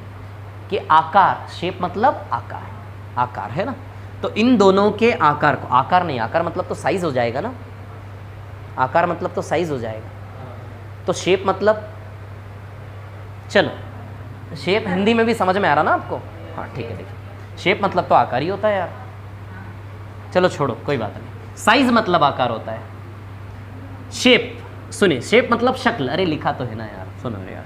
कि आकार, शेप मतलब आकार, आकार है ना, तो इन दोनों के आकार को, आकार नहीं, आकार मतलब तो साइज हो जाएगा ना, आकार मतलब तो साइज हो जाएगा, तो शेप मतलब, चलो शेप हिंदी में भी समझ में आ रहा ना आपको, हाँ ठीक है। देखिए शेप मतलब तो आकार ही होता है यार, चलो छोड़ो कोई बात नहीं, साइज मतलब आकार होता है, शेप सुनिए, शेप मतलब शक्ल, अरे लिखा तो है ना यार, सुनो यार।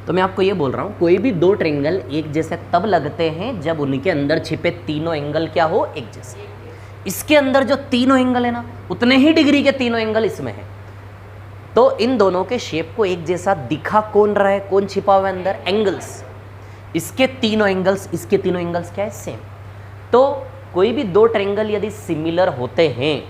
तो मैं आपको ये बोल रहा हूँ, कोई भी दो ट्रायंगल एक जैसे तब लगते हैं जब उनके अंदर छिपे तीनों एंगल क्या हो, एक जैसे। इसके अंदर जो तीनों एंगल है ना, उतने ही डिग्री के तीनों एंगल इसमें है, तो इन दोनों के शेप को एक जैसा दिखा कौन रहा है, कौन छिपा हुआ है अंदर, एंगल्स। इसके तीनों एंगल्स, इसके तीनों एंगल्स क्या है, सेम। तो कोई भी दो ट्रायंगल यदि सिमिलर होते हैं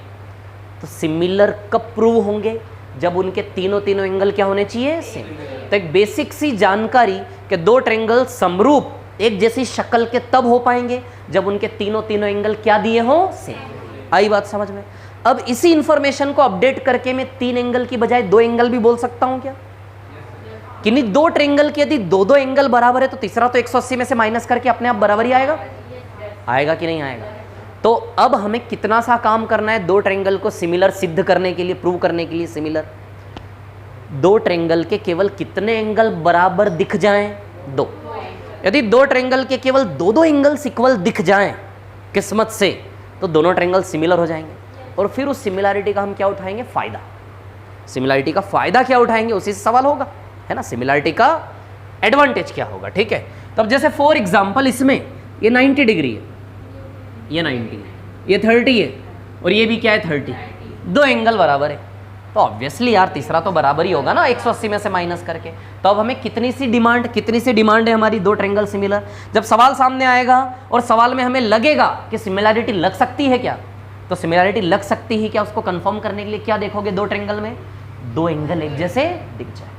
तो सिमिलर कब प्रूव होंगे, जब उनके तीनों एंगल क्या होने चाहिए, सेम। तो एक बेसिक सी जानकारी कि दो ट्रायंगल समरूप एक जैसी शक्ल के तब हो पाएंगे जब उनके तीनों एंगल क्या दिए हो, सेम। आई बात समझ में। अब इसी इंफॉर्मेशन को अपडेट करके मैं 3 एंगल की बजाय 2 एंगल भी बोल सकता हूं क्या, कि नहीं, दो ट्रायंगल के यदि दो एंगल बराबर है तो तीसरा तो 180 में से माइनस करके अपने आप बराबर ही आएगा, आएगा कि नहीं आएगा। तो अब हमें कितना सा काम करना है दो ट्रायंगल को सिमिलर सिद्ध करने के लिए, प्रूव करने के लिए सिमिलर। दो ट्रायंगल के केवल कितने एंगल बराबर दिख जाएं, 2। यदि दो ट्रायंगल के केवल दो एंगल्स इक्वल दिख जाएं किस्मत से, तो दोनों ट्रायंगल सिमिलर हो जाएंगे। और फिर उस सिमिलैरिटी का हम क्या उठाएंगे, फायदा। सिमिलैरिटी का फायदा क्या उठाएंगे, उसी से सवाल होगा, है ना। सिमिलैरिटी का एडवांटेज क्या होगा, ठीक है। तब जैसे फॉर एग्जांपल इसमें ये 90 डिग्री है, ये 90 है, ये 30 है, और ये भी क्या है 30, दो एंगल बराबर है, तो ऑब्वियसली यार तीसरा तो बराबर ही होगा ना 180 में से माइनस करके। तो अब हमें कितनी सी डिमांड है हमारी, दो ट्रायंगल सिमिलर। जब सवाल सामने आएगा और सवाल में हमें लगेगा कि सिमिलैरिटी लग सकती है क्या, तो सिमिलैरिटी लग सकती है क्या, उसको कंफर्म करने के लिए क्या देखोगे, दो ट्रायंगल में दो एंगल एक जैसे दिख जाए,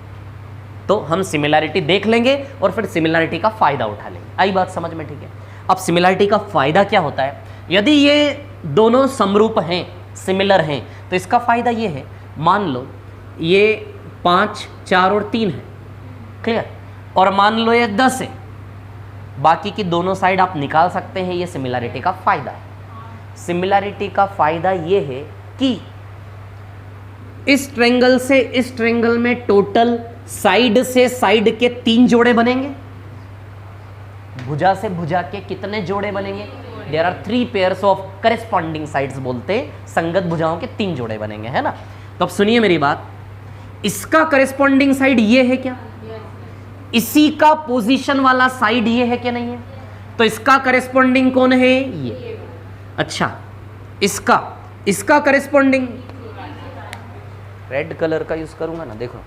तो हम सिमिलैरिटी देख लेंगे और फिर सिमिलैरिटी का फायदा उठा लेंगे। आई बात समझ में, ठीक है। अब सिमिलैरिटी का फायदा क्या होता है, यदि ये दोनों समरूप हैं, सिमिलर हैं, तो इसका फायदा ये है, मान लो ये 5 4 और 3 है, क्लियर, और मान लो ये 10 है, बाकी की दोनों साइड आप निकाल सकते हैं, ये सिमिलैरिटी का फायदा है। सिमिलैरिटी का फायदा ये है कि इस ट्रायंगल से इस ट्रायंगल में टोटल साइड से साइड के 3 जोड़े बनेंगे, भुजा से भुजा के कितने जोड़े बनेंगे, there are 3 pairs of corresponding sides, बोलते हैं संगत भुजाओं के 3 जोड़े बनेंगे, है ना। तो अब सुनिए मेरी बात, इसका करेस्पॉन्डिंग साइड ये है क्या, इसी का पोजीशन वाला साइड ये है क्या, नहीं है, तो इसका करेस्पॉन्डिंग कौन है, ये। अच्छा, इसका करेस्पॉन्डिंग रेड कलर का यूज करूंगा ना, देखो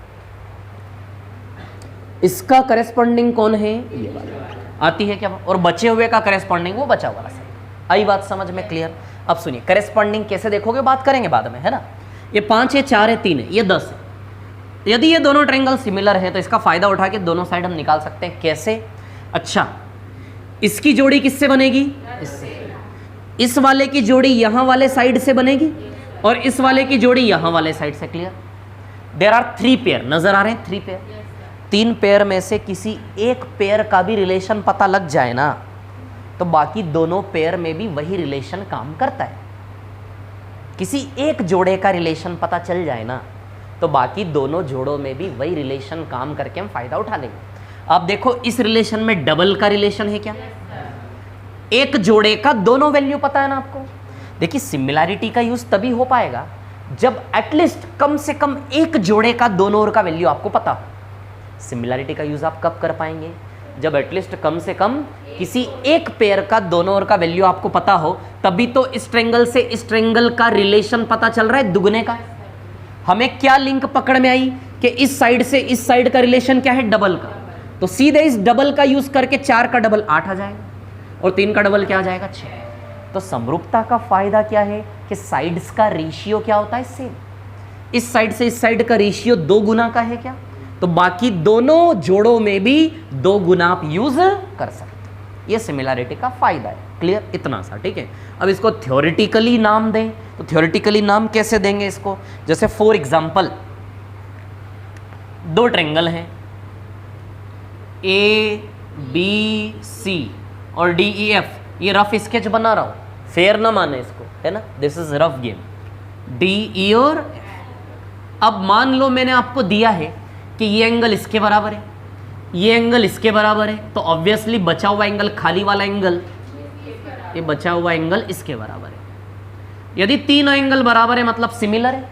इसका करेस्पॉन्डिंग कौन है, ये वाला आती है क्या, और बचे हुए का करेस्पॉन्डिंग वो बचा वाला साइड। आई बात समझ में, क्लियर। अब सुनिए करेस्पॉन्डिंग कैसे देखोगे, बात करेंगे बाद में, है ना। ये 5 है, 4 है, 3 है, ये 10 है। यदि ये दोनों ट्रायंगल सिमिलर है तो इसका फायदा उठा के दोनों साइड हम निकाल सकते हैं, कैसे। अच्छा, इसकी जोड़ी किससे बनेगी? इससे। इस वाले की जोड़ी यहां वाले साइड से बनेगी और इस वाले की जोड़ी यहां वाले साइड से। क्लियर? देयर आर 3 पेयर, नजर आ रहे हैं 3 पेयर। 3 पेयर में से किसी एक पेयर का भी रिलेशन पता लग जाए ना तो बाकी दोनों पेयर में भी वही रिलेशन काम करता है। किसी एक जोड़े का रिलेशन पता चल जाए ना तो बाकी दोनों जोड़ों में भी वही रिलेशन काम करके हम फायदा उठा लेंगे। अब देखो इस रिलेशन में डबल का रिलेशन है क्या? एक जोड़े का दोनों वैल्यू पता है ना आपको। देखिए सिमिलैरिटी का यूज तभी हो पाएगा जब एटलीस्ट कम से कम एक जोड़े का दोनों ओर का वैल्यू आपको पता हो। सिमिलैरिटी का यूज आप कब कर पाएंगे? जब एटलीस्ट कम से कम किसी एक पेयर का दोनों ओर का वैल्यू आपको पता हो, तभी तो इस ट्रायंगल से इस ट्रायंगल का रिलेशन पता चल रहा है दुगने का। हमें क्या लिंक पकड़ में आई कि इस साइड से इस साइड का रिलेशन क्या है? डबल का। तो सीधे इस डबल का यूज करके 4 का डबल 8 आ जाएगा और 3 का डबल क्या आ जाएगा? 6। तो समरूपता का फायदा क्या है कि साइड्स का रेशियो क्या होता है? सेम। इस साइड से इस साइड का रेशियो 2 गुना का है क्या? तो बाकी दोनों जोड़ों में भी 2 गुना आप यूज कर सकते हैं। ये सिमिलैरिटी का फायदा है। क्लियर? इतना सा, ठीक है। अब इसको थ्योरेटिकली नाम दें तो थ्योरेटिकली नाम कैसे देंगे इसको? जैसे फॉर एग्जांपल 2 ट्रायंगल हैं ABC और DEF। ये रफ स्केच बना रहा हूं, फेयर ना माने इसको, है ना, this is rough game. DE और F। अब मान लो मैंने आपको दिया है कि ये एंगल इसके बराबर है, ये एंगल इसके बराबर है, तो ऑब्वियसली बचा हुआ एंगल, खाली वाला एंगल, ये बचा हुआ एंगल इसके बराबर है। यदि तीनों एंगल बराबर है मतलब सिमिलर है।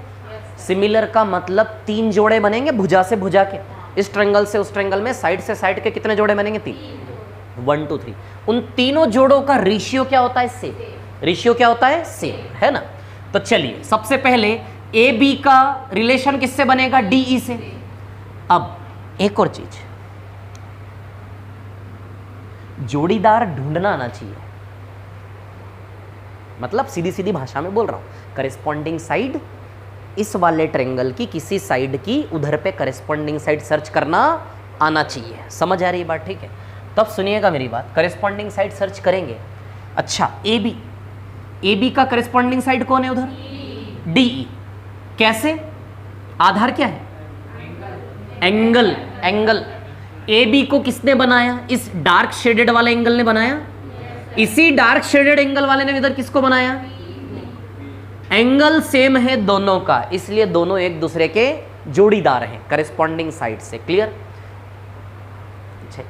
सिमिलर का मतलब 3 जोड़े बनेंगे भुजा से भुजा के। इस ट्रायंगल से उस ट्रायंगल में साइड से साइड के कितने जोड़े बनेंगे? 3। 1 2 3। उन तीनों जोड़ों का रेशियो क्या होता है? सेम। रेशियो क्या होता है? सेम, है ना। तो चलिए सबसे पहले AB का रिलेशन किससे बनेगा? DE से। अब एक और चीज, जोड़ीदार ढूंढना आना चाहिए। मतलब सीधी सीधी भाषा में बोल रहा हूं, करेस्पॉन्डिंग साइड इस वाले ट्रायंगल की किसी साइड की उधर पे करेस्पॉन्डिंग साइड सर्च करना आना चाहिए। समझ आ रही है बात? ठीक है। तब सुनिएगा मेरी बात, करेस्पॉन्डिंग साइड सर्च करेंगे। अच्छा AB का करेस्पॉन्डिंग साइड कौन है उधर? DE। कैसे? आधार क्या है? एंगल। AB को किसने बनाया? इस डार्क शेडेड वाले एंगल ने बनाया। इसी डार्क शेडेड एंगल वाले ने इधर किसको बनाया? एंगल सेम है दोनों का, इसलिए दोनों एक दूसरे के जोड़ीदार हैं करेस्पॉन्डिंग साइड से। क्लियर?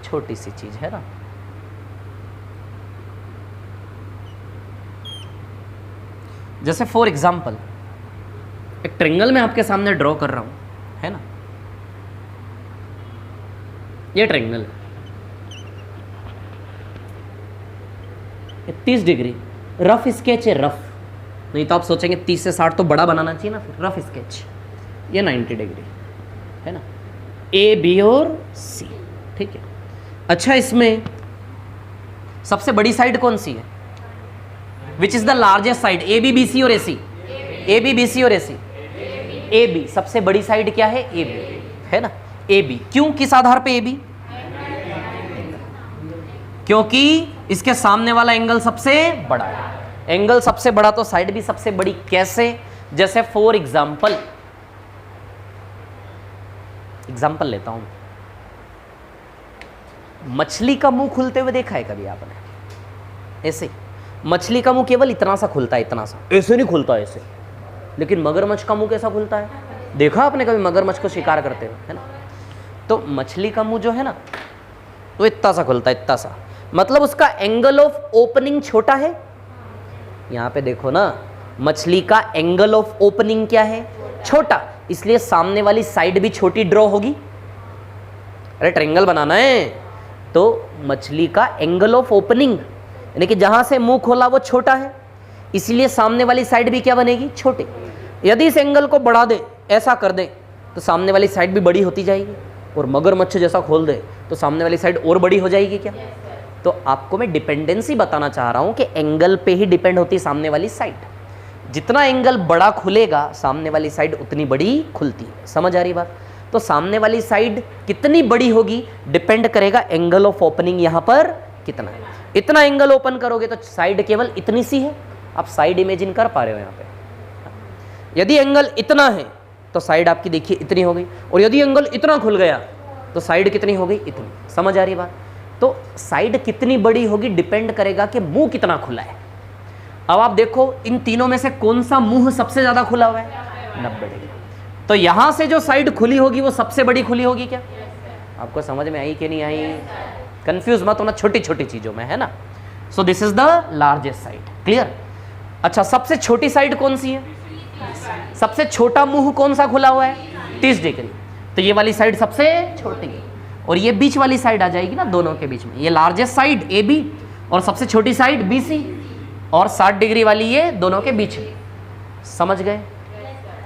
छोटी सी चीज है ना। जैसे फॉर एग्जांपल एक ट्रायंगल मैं आपके सामने ड्रॉ कर रहा हूं, है ना। ये ट्रायंगल है, 30 डिग्री रफ स्केच है। रफ नहीं तो आप सोचेंगे 30 से 60 तो बड़ा बनाना चाहिए ना, फिर रफ स्केच। ये 90 डिग्री है ना, AB और C, ठीक है। अच्छा इसमें सबसे बड़ी साइड कौन सी है? Which is the largest side? AB BC और AC? AB BC और AC? AB। सबसे बड़ी साइड क्या है? AB, है ना। AB क्यों? किस आधार पे AB? क्योंकि इसके सामने वाला एंगल सबसे बड़ा है। एंगल सबसे बड़ा तो साइड भी सबसे बड़ी। कैसे? जैसे फॉर एग्जांपल लेता हूं, मछली का मुंह खुलते हुए देखा है कभी आपने? ऐसे मछली का मुंह केवल इतना सा खुलता है, इतना सा, ऐसे नहीं खुलता ऐसे। लेकिन मगरमच्छ का मुंह कैसा खुलता है? देखा आपने कभी मगरमच्छ को शिकार करते हुए, है ना। तो मछली का मुंह जो है ना वो इतना सा खुलता है, इतना सा, मतलब उसका एंगल ऑफ ओपनिंग छोटा है। यहां पे देखो ना, मछली का एंगल ऑफ ओपनिंग क्या है? छोटा, इसलिए सामने वाली साइड भी छोटी ड्रॉ होगी। अरे ट्रायंगल बनाना है तो मछली का एंगल ऑफ ओपनिंग यानी कि जहां से मुंह खोला वो छोटा है, इसलिए सामने वाली साइड भी क्या बनेगी? छोटी। यदि इस एंगल को बढ़ा दे, ऐसा कर दे, तो सामने वाली साइड भी बड़ी होती जाएगी। और मगरमच्छ जैसा खोल दे तो सामने वाली साइड और बड़ी हो जाएगी क्या? तो आपको मैं डिपेंडेंसी बताना चाह रहा हूं कि एंगल पे ही डिपेंड होती है सामने वाली साइड। जितना एंगल बड़ा खुलेगा सामने वाली साइड उतनी बड़ी खुलती है। समझ आ रही बात? तो सामने वाली साइड कितनी बड़ी होगी डिपेंड करेगा एंगल ऑफ ओपनिंग यहां पर कितना है। इतना एंगल ओपन करोगे तो साइड केवल इतनी सी है, आप साइड इमेजिन कर पा रहे हो यहाँ पे। यदि एंगल इतना है तो साइड आपकी देखिए इतनी हो गई, और यदि एंगल इतना खुल गया तो साइड कितनी हो गई, इतनी। समझ आ रही बात? तो साइड कितनी बड़ी होगी डिपेंड करेगा कि मुंह कितना खुला है। अब आप देखो इन तीनों में से कौन सा मुंह सबसे ज्यादा खुला हुआ है, 90 डिग्री। तो यहां से जो साइड खुली होगी वो सबसे बड़ी खुली होगी क्या? आपको समझ में आई कि नहीं आई? कंफ्यूज मत होना छोटी छोटी चीजों में, है ना। So this is the largest side, clear. अच्छा, सबसे छोटी साइड कौन सी है? सबसे छोटा मुंह कौन सा खुला हुआ है? 30 डिग्री। तो ये वाली साइड सबसे छोटी है, और ये बीच वाली साइड आ जाएगी ना दोनों के बीच में, ये लार्जेस्ट साइड ए बी और सबसे छोटी साइड बी सी, और 60 डिग्री वाली ये दोनों के बीच में। समझ गए?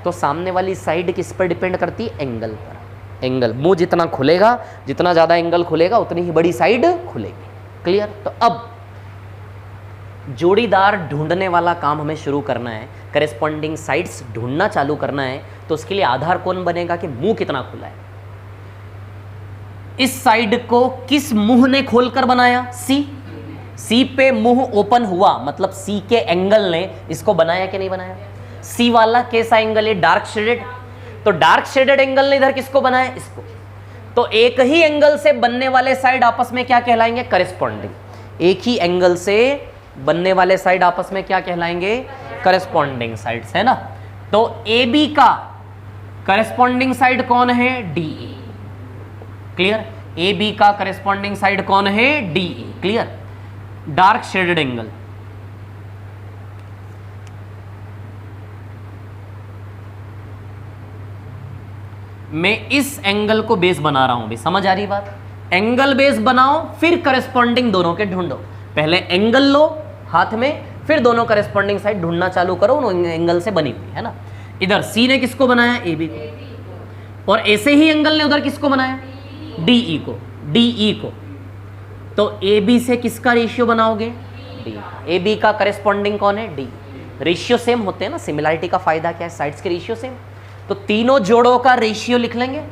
तो सामने वाली साइड किस पर डिपेंड करती है? एंगल पर। एंगल, मुंह जितना खुलेगा, जितना ज्यादा एंगल खुलेगा उतनी ही बड़ी साइड खुलेगी। क्लियर? तो अब जोड़ीदार ढूंढने वाला काम हमें शुरू करना है, करेस्पॉन्डिंग साइड्स ढूंढना चालू करना है। तो उसके लिए आधार कौन बनेगा कि मुंह कितना खुला है। इस साइड को किस मुंह ने खोलकर बनाया? सी। सी पे मुंह ओपन हुआ, मतलब सी के एंगल ने इसको बनाया कि नहीं बनाया? सी वाला कैसा एंगल है? Dark shaded. तो डार्क शेडेड एंगल ने इधर किसको बनाया? इसको। तो एक ही एंगल से बनने वाले साइड आपस में क्या कहलाएंगे? करेस्पॉन्डिंग। एक ही एंगल से बनने वाले साइड आपस में क्या कहलाएंगे? करेस्पॉन्डिंग साइड्स, है ना। तो ए बी का करेस्पॉन्डिंग साइड कौन है? D E. Clear? A B का करेस्पॉन्डिंग साइड कौन है? D E. Clear? Dark shaded angle, मैं इस एंगल को बेस बना रहा हूं भी। समझ आ रही बात? एंगल बेस बनाओ, फिर करेस्पॉन्डिंग दोनों के ढूंढो। पहले एंगल लो हाथ में, फिर दोनों करेस्पॉन्डिंग साइड ढूंढना चालू करो उन एंगल से बनी हुई, है ना। इधर सी ने किसको बनाया? ए बी को। और ऐसे ही एंगल ने उधर किसको बनाया? डी ई को। डी ई को। तो ए बी से किसका रेशियो बनाओगे? डी। ए बी का करेस्पॉन्डिंग कौन है? डी। रेशियो सेम होते हैं ना, सिमिलैरिटी का फायदा क्या है? साइड्स के रेशियो सेम। तो तीनों जोड़ों का रेशियो लिख लेंगे,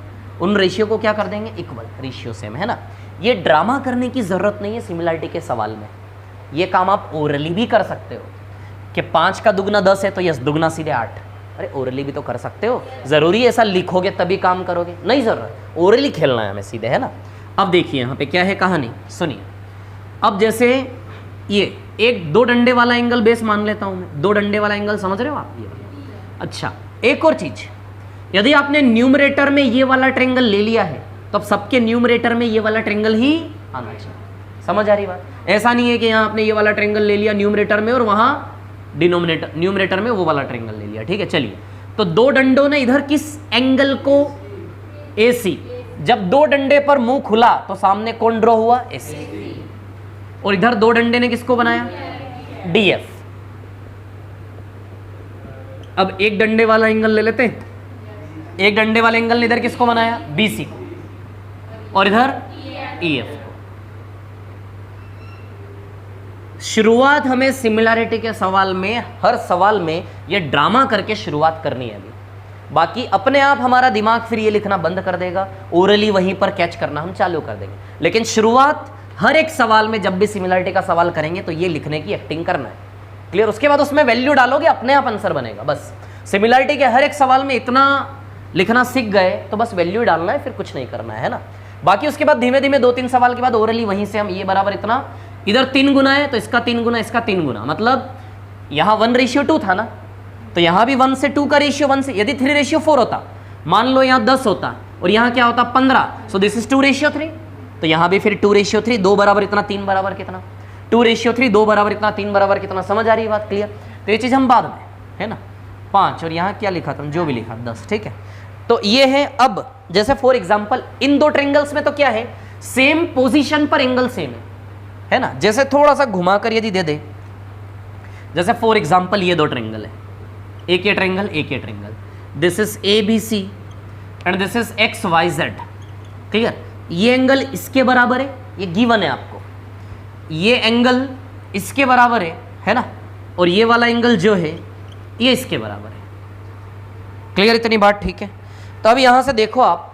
उन रेशियो को क्या कर देंगे? इक्वल। रेशियो सेम, है ना। ये ड्रामा करने की जरूरत नहीं है सिमिलैरिटी के सवाल में। ये काम आप ओरली भी कर सकते हो कि 5 का दुगना 10 है तो यस दुगना सीधे 8। अरे ओरली भी तो कर सकते हो, जरूरी ऐसा लिखोगे तभी काम करोगे? नहीं जरूरत, ओरली खेलना है हमें सीधे, है ना। अब देखिए यहाँ पे क्या है कहानी, सुनिए। अब जैसे ये एक 2 डंडे वाला एंगल बेस मान लेता हूँ मैं। 2 डंडे वाला एंगल समझ रहे हो आप? ये। अच्छा, एक और चीज, यदि आपने न्यूमरेटर में ये वाला ट्रायंगल ले लिया है तो अब सबके न्यूमरेटर में ये वाला ट्रायंगल ही आना चाहिए। समझ आ रही बात? ऐसा नहीं है कि यहाँ आपने ये वाला ट्रायंगल ले लिया न्यूमरेटर में और वहां डिनोमिनेटर न्यूमरेटर में वो वाला ट्रायंगल ले लिया। ठीक है, चलिए। तो 2 डंडों ने इधर किस एंगल को? AC। जब 2 डंडे पर मुंह खुला तो सामने कौन ड्रॉ हुआ? AC। और इधर 2 डंडे ने किसको बनाया? DF। अब एक डंडे वाला एंगल ले लेते हैं। एक डंडे वाले एंगल ने इधर किसको बनाया? BC को, और इधर EF को। शुरुआत हमें सिमिलैरिटी के सवाल में, हर सवाल में ये ड्रामा करके शुरुआत करनी है अभी। बाकी अपने आप हमारा दिमाग फिर ये लिखना बंद कर देगा, ओरली वहीं पर कैच करना हम चालू कर देंगे। लेकिन शुरुआत हर एक सवाल में जब भी सिमिलैरिटी का सवाल करेंगे तो ये लिखने की एक्टिंग करना है। क्लियर? उसके बाद उसमें वैल्यू डालोगे, अपने आप आंसर बनेगा। बस सिमिलैरिटी के हर एक सवाल में इतना लिखना सीख गए तो बस वैल्यू डालना है, फिर कुछ नहीं करना है ना। बाकी उसके बाद धीमे धीमे 2-3 सवाल के बाद ओरली वहीं से हम ये बराबर इतना, इधर 3 गुना है तो इसका 3 गुना, इसका 3 गुना, मतलब यहाँ 1:2 था ना, तो यहाँ भी 1 से 2 का रेशियो 1 से। यदि 3:4 होता, मान लो यहाँ 10 होता और यहाँ क्या होता? 15। So this is 2:3। तो यहाँ भी फिर 2:3, 2 बराबर इतना, 3 बराबर कितना? 2:3, 2 बराबर इतना, 3 बराबर कितना? समझ आ रही है बात? क्लियर? तो ये चीज़ हम बाद में, है ना। 5 और यहाँ क्या लिखा था? जो भी लिखा 10। ठीक है, तो ये है। अब जैसे फॉर एग्जाम्पल इन 2 ट्रायंगल्स में तो क्या है? सेम पोजीशन पर एंगल सेम है ना। जैसे थोड़ा सा घुमाकर यदि दे दे, जैसे फॉर एग्जाम्पल ये 2 ट्रायंगल है, एक ये ट्रायंगल, एक ये triangle. This is ABC and this is XYZ। Clear? ये एंगल इसके बराबर है, ये गिवन है आपको। ये एंगल इसके बराबर है ना, और ये वाला एंगल जो है ये इसके बराबर है। क्लियर इतनी बात? ठीक है। तो अब यहां से देखो आप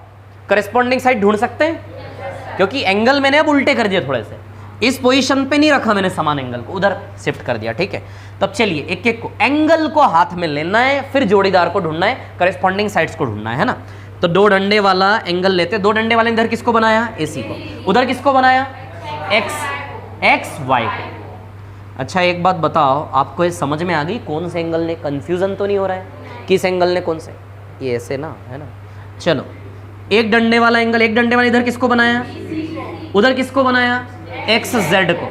करेस्पॉन्डिंग साइड ढूंढ सकते हैं, क्योंकि एंगल मैंने अब उल्टे कर दिए थोड़े से। इस पोजीशन पे नहीं रखा मैंने समान एंगल को, उधर शिफ्ट कर दिया, ठीक है। तब चलिए एक एक को एंगल को हाथ में लेना है, फिर जोड़ीदार को ढूंढना है, करेस्पॉन्डिंग साइड्स को ढूंढना है ना। तो दो डंडे वाला एंगल लेते, दो डंडे वाले इधर किसको बनाया, AC को, उधर किसको बनाया, एक्स वाई को। अच्छा एक बात बताओ, आपको ये समझ में आ गई कौन से एंगल ने, कंफ्यूजन तो नहीं हो रहा है किस एंगल ने कौन से, ये ऐसे ना है ना। चलो एक डंडे वाला एंगल, एक डंडे वाला इधर किसको बनाया, उधर किसको बनाया, XZ को,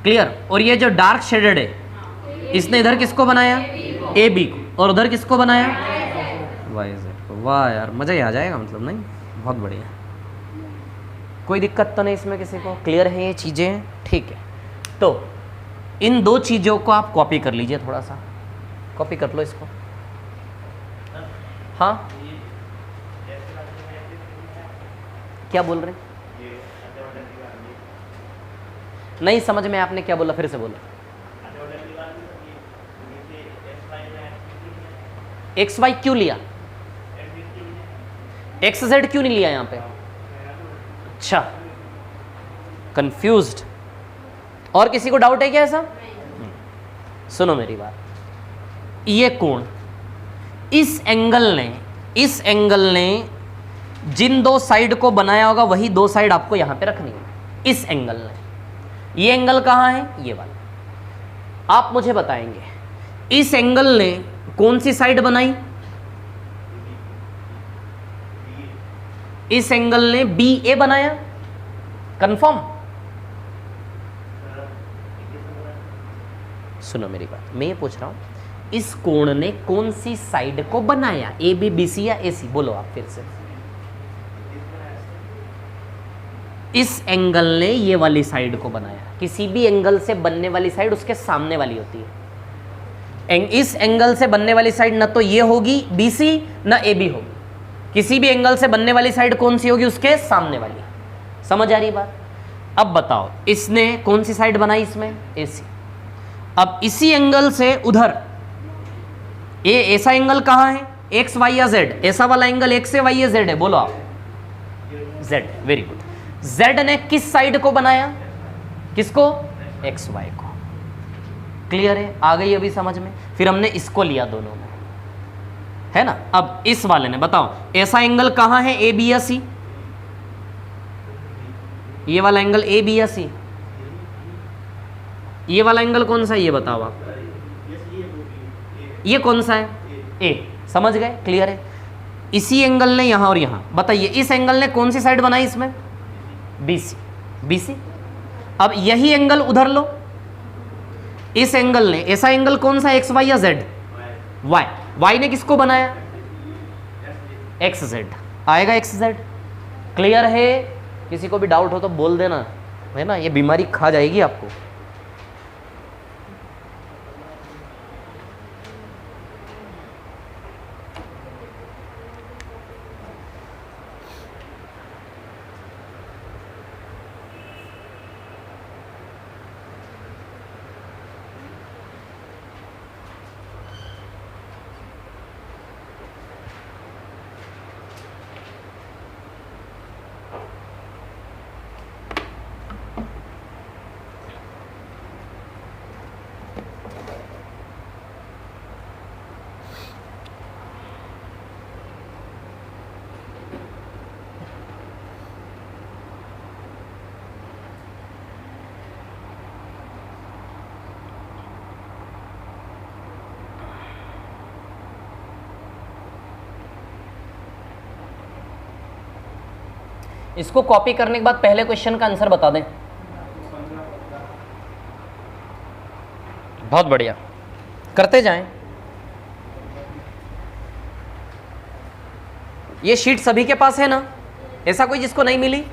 क्लियर। और ये जो डार्क शेडेड है इसने इधर किसको बनाया, AB को, और उधर किसको बनाया, YZ को। वाह यार मज़ा ही आ जाएगा, मतलब नहीं, बहुत बढ़िया, कोई दिक्कत तो नहीं इसमें किसी को, क्लियर है ये चीज़ें, ठीक है। तो इन दो चीज़ों को आप कॉपी कर लीजिए, थोड़ा सा कॉपी कर लो इसको। हाँ क्या बोल रहे हैं, नहीं समझ में आपने क्या बोला, फिर से बोलो। XY क्यों लिया, XZ क्यों नहीं लिया यहाँ पे, अच्छा कंफ्यूज्ड। और किसी को डाउट है क्या ऐसा, सुनो मेरी बात, ये कोण इस एंगल ने जिन दो साइड को बनाया होगा वही दो साइड आपको यहां पे रखनी है। इस एंगल ने, ये एंगल कहां है, ये वाला, आप मुझे बताएंगे इस एंगल ने कौन सी साइड बनाई, इस एंगल ने BA बनाया, कंफर्म। सुनो मेरी बात, मैं ये पूछ रहा हूं इस कोण ने कौन सी साइड को बनाया, AB BC या AC, बोलो आप फिर से। इस एंगल ने ये वाली साइड को बनाया, किसी भी एंगल से बनने वाली साइड उसके सामने वाली होती है। इस एंगल से बनने वाली साइड ना तो ये होगी BC ना AB होगी, किसी भी एंगल से बनने वाली साइड कौन सी होगी, उसके सामने वाली। समझ आ रही बात। अब बताओ इसने कौन सी साइड बनाई, इसमें AC। अब इसी एंगल से उधर ये ऐसा एंगल कहां है, X Y या Z, ऐसा वाला एंगल X है Y या Z है, बोलो आप, Z, वेरी गुड। Z ने किस साइड को बनाया, किसको, XY को, क्लियर है, आ गई अभी समझ में। फिर हमने इसको लिया दोनों में, है ना। अब इस वाले ने बताओ ऐसा एंगल कहां है, AB या C, ये वाला एंगल AB या C, ये वाला एंगल कौन सा है ये बताओ आप, ये कौन सा है, A, समझ गए, क्लियर है। इसी एंगल ने यहां और यहां, बताइए इस एंगल ने कौन सी साइड बनाई इसमें, BC। अब यही एंगल उधर लो, इस एंगल ने, ऐसा एंगल कौन सा, XY या Z, Y ने किसको बनाया, XZ, आएगा XZ, क्लियर है। किसी को भी डाउट हो तो बोल देना, है ना, ये बीमारी खा जाएगी आपको। इसको कॉपी करने के बाद पहले क्वेश्चन का आंसर बता दें, बहुत बढ़िया, करते जाएं। ये शीट सभी के पास है ना, ऐसा कोई जिसको नहीं मिली,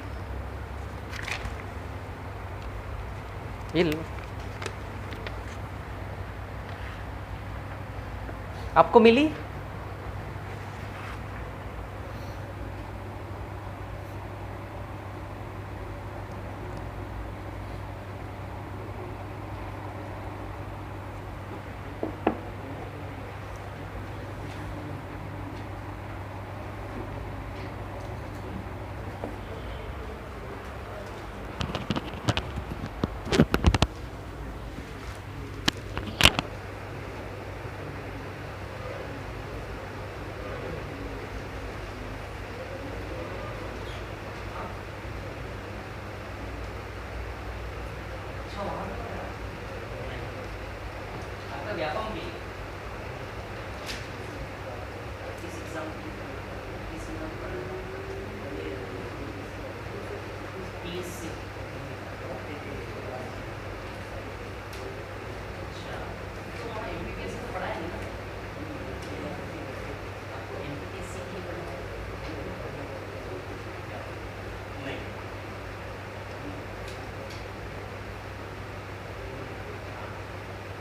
ये लो, आपको मिली,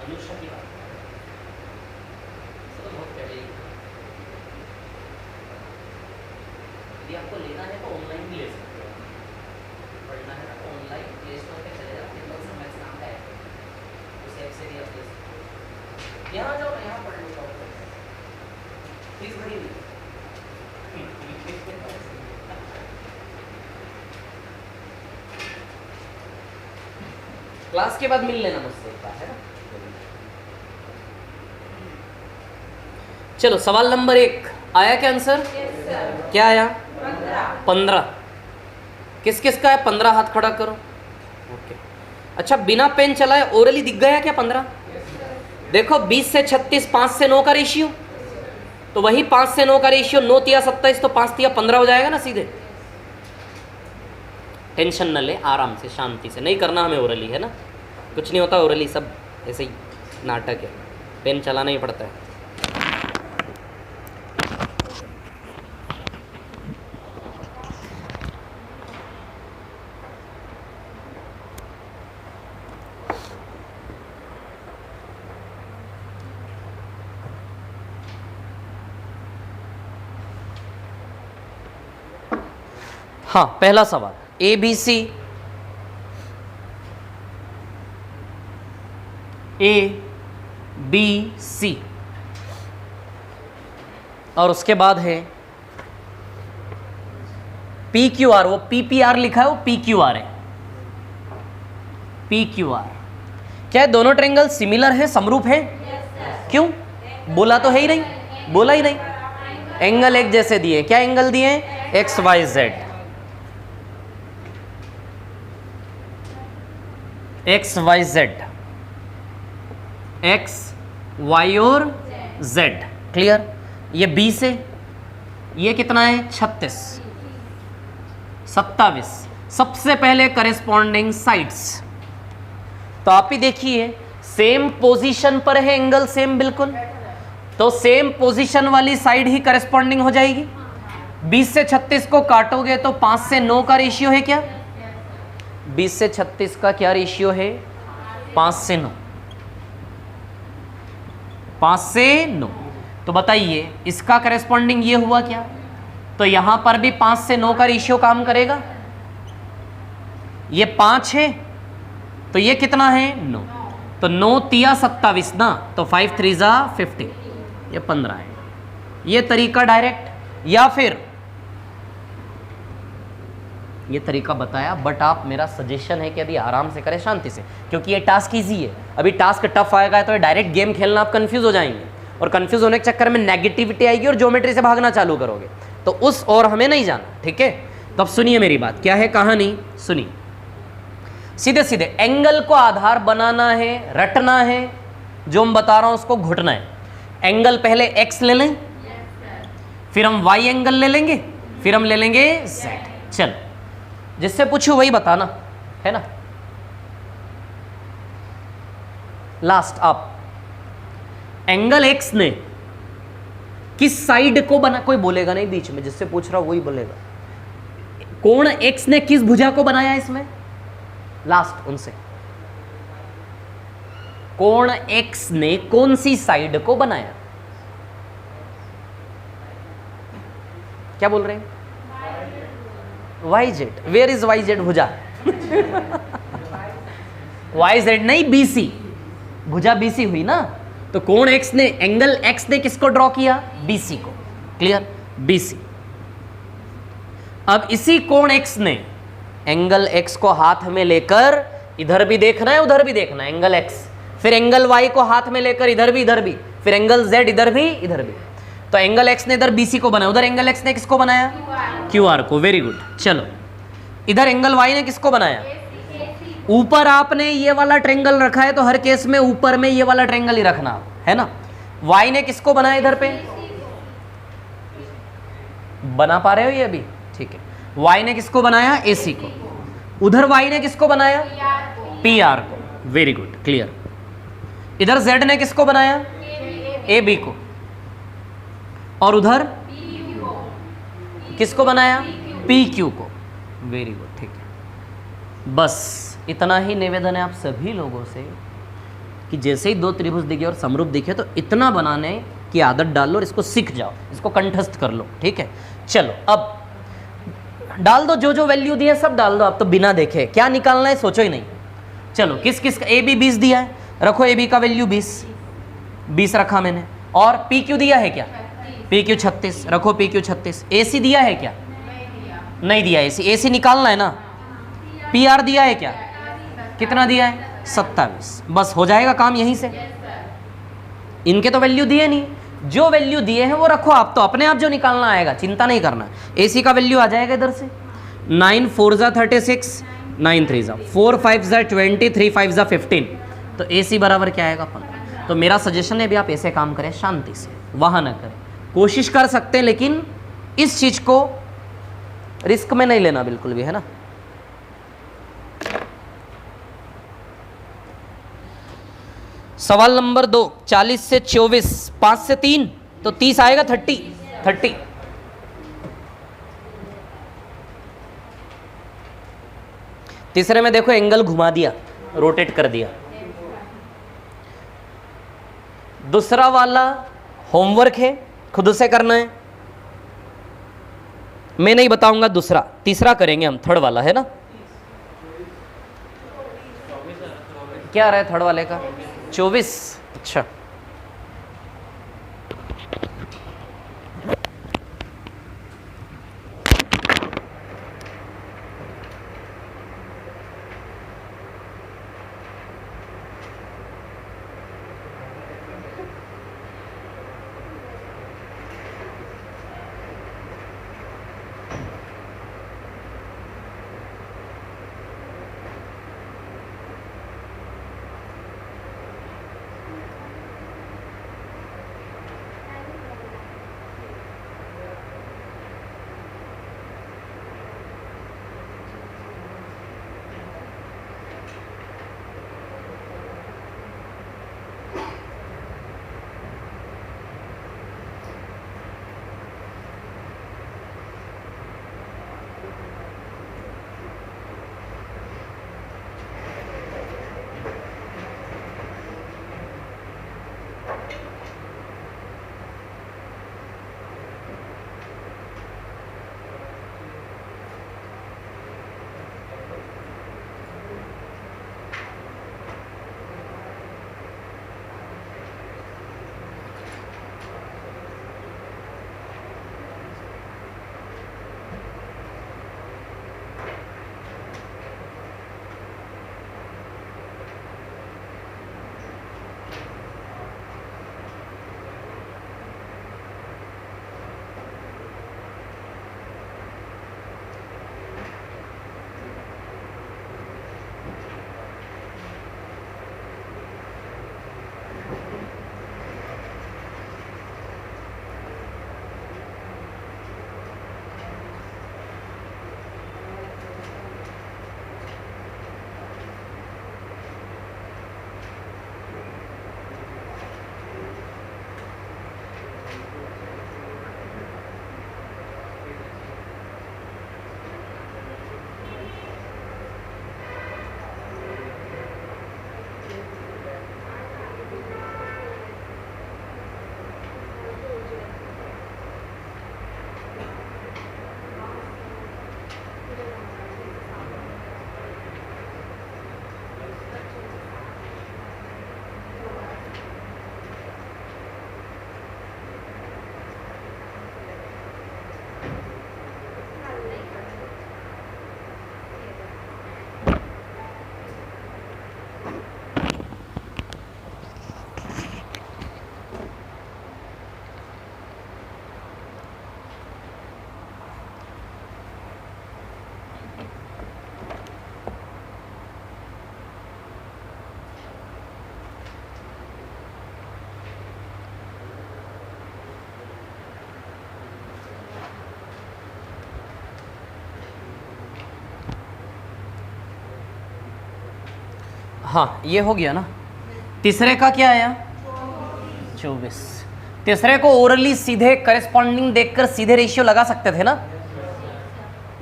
अनुष्का की बात सब बहुत पहले यदि आपको लेना है तो ऑनलाइन भी ले सकते हो, पढ़ना है तो ऑनलाइन प्ले स्टोर पे चले जाओ, टेबल्स एंड मैथ्स नाम का ऐप है, उस ऐप से भी आप ले सकते हो। यहाँ जाओ ना, यहाँ पढ़ लो, फीस भरी हुई क्लास के बाद मिल लेना मुझसे एक बार, है ना। चलो सवाल नंबर 1 आया क्या आंसर? क्या आया? 15। किस किस का है 15? हाथ खड़ा करो। ओके, अच्छा बिना पेन चलाए ओरली दिख गया क्या 15? देखो 20 से 36, 5 से 9 का रेशियो, तो वही 5 से 9 का रेशियो 9 तिया 27, तो 5 तिया 15 हो जाएगा ना सीधे। टेंशन न ले, आराम से शांति से, नहीं करना हमें ओरली, है ना, कुछ नहीं होता ओरली, सब ऐसे ही नाटक है, पेन चलाना ही पड़ता है। हाँ, पहला सवाल ABC ABC और उसके बाद है PQR, वो PPR लिखा है, वो PQR है, PQR। क्या है, दोनों ट्रायंगल सिमिलर है, समरूप है? क्यों? बोला तो है ही नहीं, बोला ही नहीं। एंगल एक जैसे दिए, क्या एंगल दिए? XYZ, XYZ, X Y और Z, क्लियर। ये B से ये कितना है? 36, 27। सबसे पहले करेस्पॉन्डिंग साइड्स, तो आप ही देखिए सेम पोजीशन पर है एंगल, सेम बिल्कुल, तो सेम पोजीशन वाली साइड ही करेस्पॉन्डिंग हो जाएगी। 20 से 36 को काटोगे तो 5 से 9 का रेशियो है क्या? 20 से 36 का क्या रेशियो है? 5 से 9, 5 से 9। तो बताइए इसका करेस्पॉन्डिंग ये हुआ क्या? तो यहां पर भी 5 से 9 का रेशियो काम करेगा। ये 5 है तो ये कितना है? 9, तो 9 तिया 27 ना, तो 5 3 जा 50, ये 15 है। ये तरीका डायरेक्ट, या फिर ये तरीका बताया, बट आप, मेरा सजेशन है कि अभी आराम से करें, शांति से, क्योंकि ये टास्क इजी है। अभी टास्क टफ आएगा तो डायरेक्ट गेम खेलना आप कंफ्यूज हो जाएंगे, और कंफ्यूज होने के चक्कर में नेगेटिविटी आएगी और ज्योमेट्री से भागना चालू करोगे, तो उस और हमें नहीं जाना, ठीक है। तो अब सुनिए मेरी बात, क्या है कहानी, सुनिए। सीधे सीधे एंगल को आधार बनाना है, रटना है, जो मैं बता रहा हूं उसको घुटना है। एंगल पहले x ले लें, फिर हम y एंगल ले लेंगे, फिर हम ले लेंगे z। चलो, जिससे पूछूं वही बताना, है ना। लास्ट आप, एंगल x ने किस साइड को बना, कोई बोलेगा नहीं बीच में, जिससे पूछ रहा हूं वही बोलेगा। कोण x ने किस भुजा को बनाया इसमें? लास्ट उनसे, कोण x ने कौन सी साइड को बनाया? क्या बोल रहे हैं? YZ। वेयर इज YZ भुजा? YZ नहीं, BC भुजा, BC हुई ना। तो कोण x ने, एंगल x ने किसको ड्रॉ किया? BC को, क्लियर, BC। अब इसी कोण x ने एंगल x को हाथ में लेकर इधर भी देखना है उधर भी देखना है, एंगल x, फिर एंगल y को हाथ में लेकर इधर भी, फिर एंगल z इधर भी। तो एंगल x ने इधर BC को बनाया, उधर एंगल x ने किसको बनाया? QR को। Very good. चलो, इधर एंगल y ने किसको बनाया? ऊपर आपने ये वाला ट्रायंगल रखा है तो हर केस में ऊपर में ये वाला ट्रायंगल ही रखना है ना। y ने किसको बनाया इधर पे? बना पा रहे हो ये अभी? ठीक है। y ने किसको बनाया? AC को। उधर y ने किसको बनाया? PR को। Very good, clear. इधर z ने किसको बनाया? AB को। और उधर किसको बनाया? PQ को। वेरी गुड, ठीक है। बस इतना ही निवेदन है आप सभी लोगों से कि जैसे ही दो त्रिभुज दिखे और समरूप दिखे तो इतना बनाने की आदत डाल लो और इसको सीख जाओ, इसको कंठस्थ कर लो, ठीक है। चलो अब डाल दो, जो जो वैल्यू दी है सब डाल दो। आप तो बिना देखे क्या निकालना है सोचो ही नहीं। चलो किस किस का? AB 20 दिया है, रखो AB का वैल्यू 20 रखा मैंने। और PQ दिया है क्या? PQ 36, रखो PQ 36। AC दिया है क्या? नहीं दिया। AC निकालना है ना। PR दिया है क्या? कितना दिया है? 27। बस हो जाएगा काम यहीं से। इनके तो वैल्यू दिए नहीं, जो वैल्यू दिए हैं वो रखो। आप तो अपने आप जो निकालना आएगा, चिंता नहीं करना। AC का वैल्यू आ जाएगा इधर से 9 4 जा 36, 9 3 जा 4 5 जा 20, 3 5 जा 15। तो AC बराबर क्या आएगा? 15। तो मेरा सजेशन है भी आप ऐसे काम करें, शांति से, वहां ना करें। कोशिश कर सकते हैं लेकिन इस चीज को रिस्क में नहीं लेना बिल्कुल भी, है ना। सवाल नंबर 2, 40 से 24, 5 से 3 तो 30 आएगा। 30। तीसरे में देखो एंगल घुमा दिया, रोटेट कर दिया। दूसरा वाला होमवर्क है, खुद से करना है, मैं नहीं बताऊंगा। तीसरा करेंगे हम, थर्ड वाला है ना। क्या आ रहा है थर्ड वाले का? 24। अच्छा, हाँ ये हो गया ना। तीसरे का क्या आया 24। तीसरे को ओरली सीधे करेस्पॉन्डिंग देखकर सीधे रेशियो लगा सकते थे ना।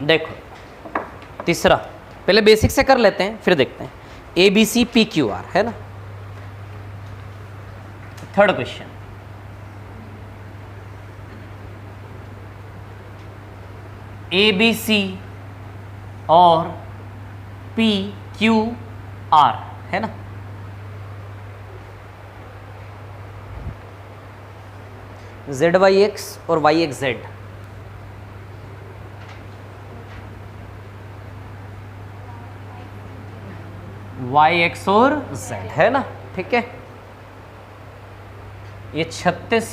देखो तीसरा पहले बेसिक से कर लेते हैं फिर देखते हैं। ABC PQR है ना। थर्ड क्वेश्चन, ABC और PQR है ना। ZYX और YXZ, YX और Z है ना। ठीक है, ये 36,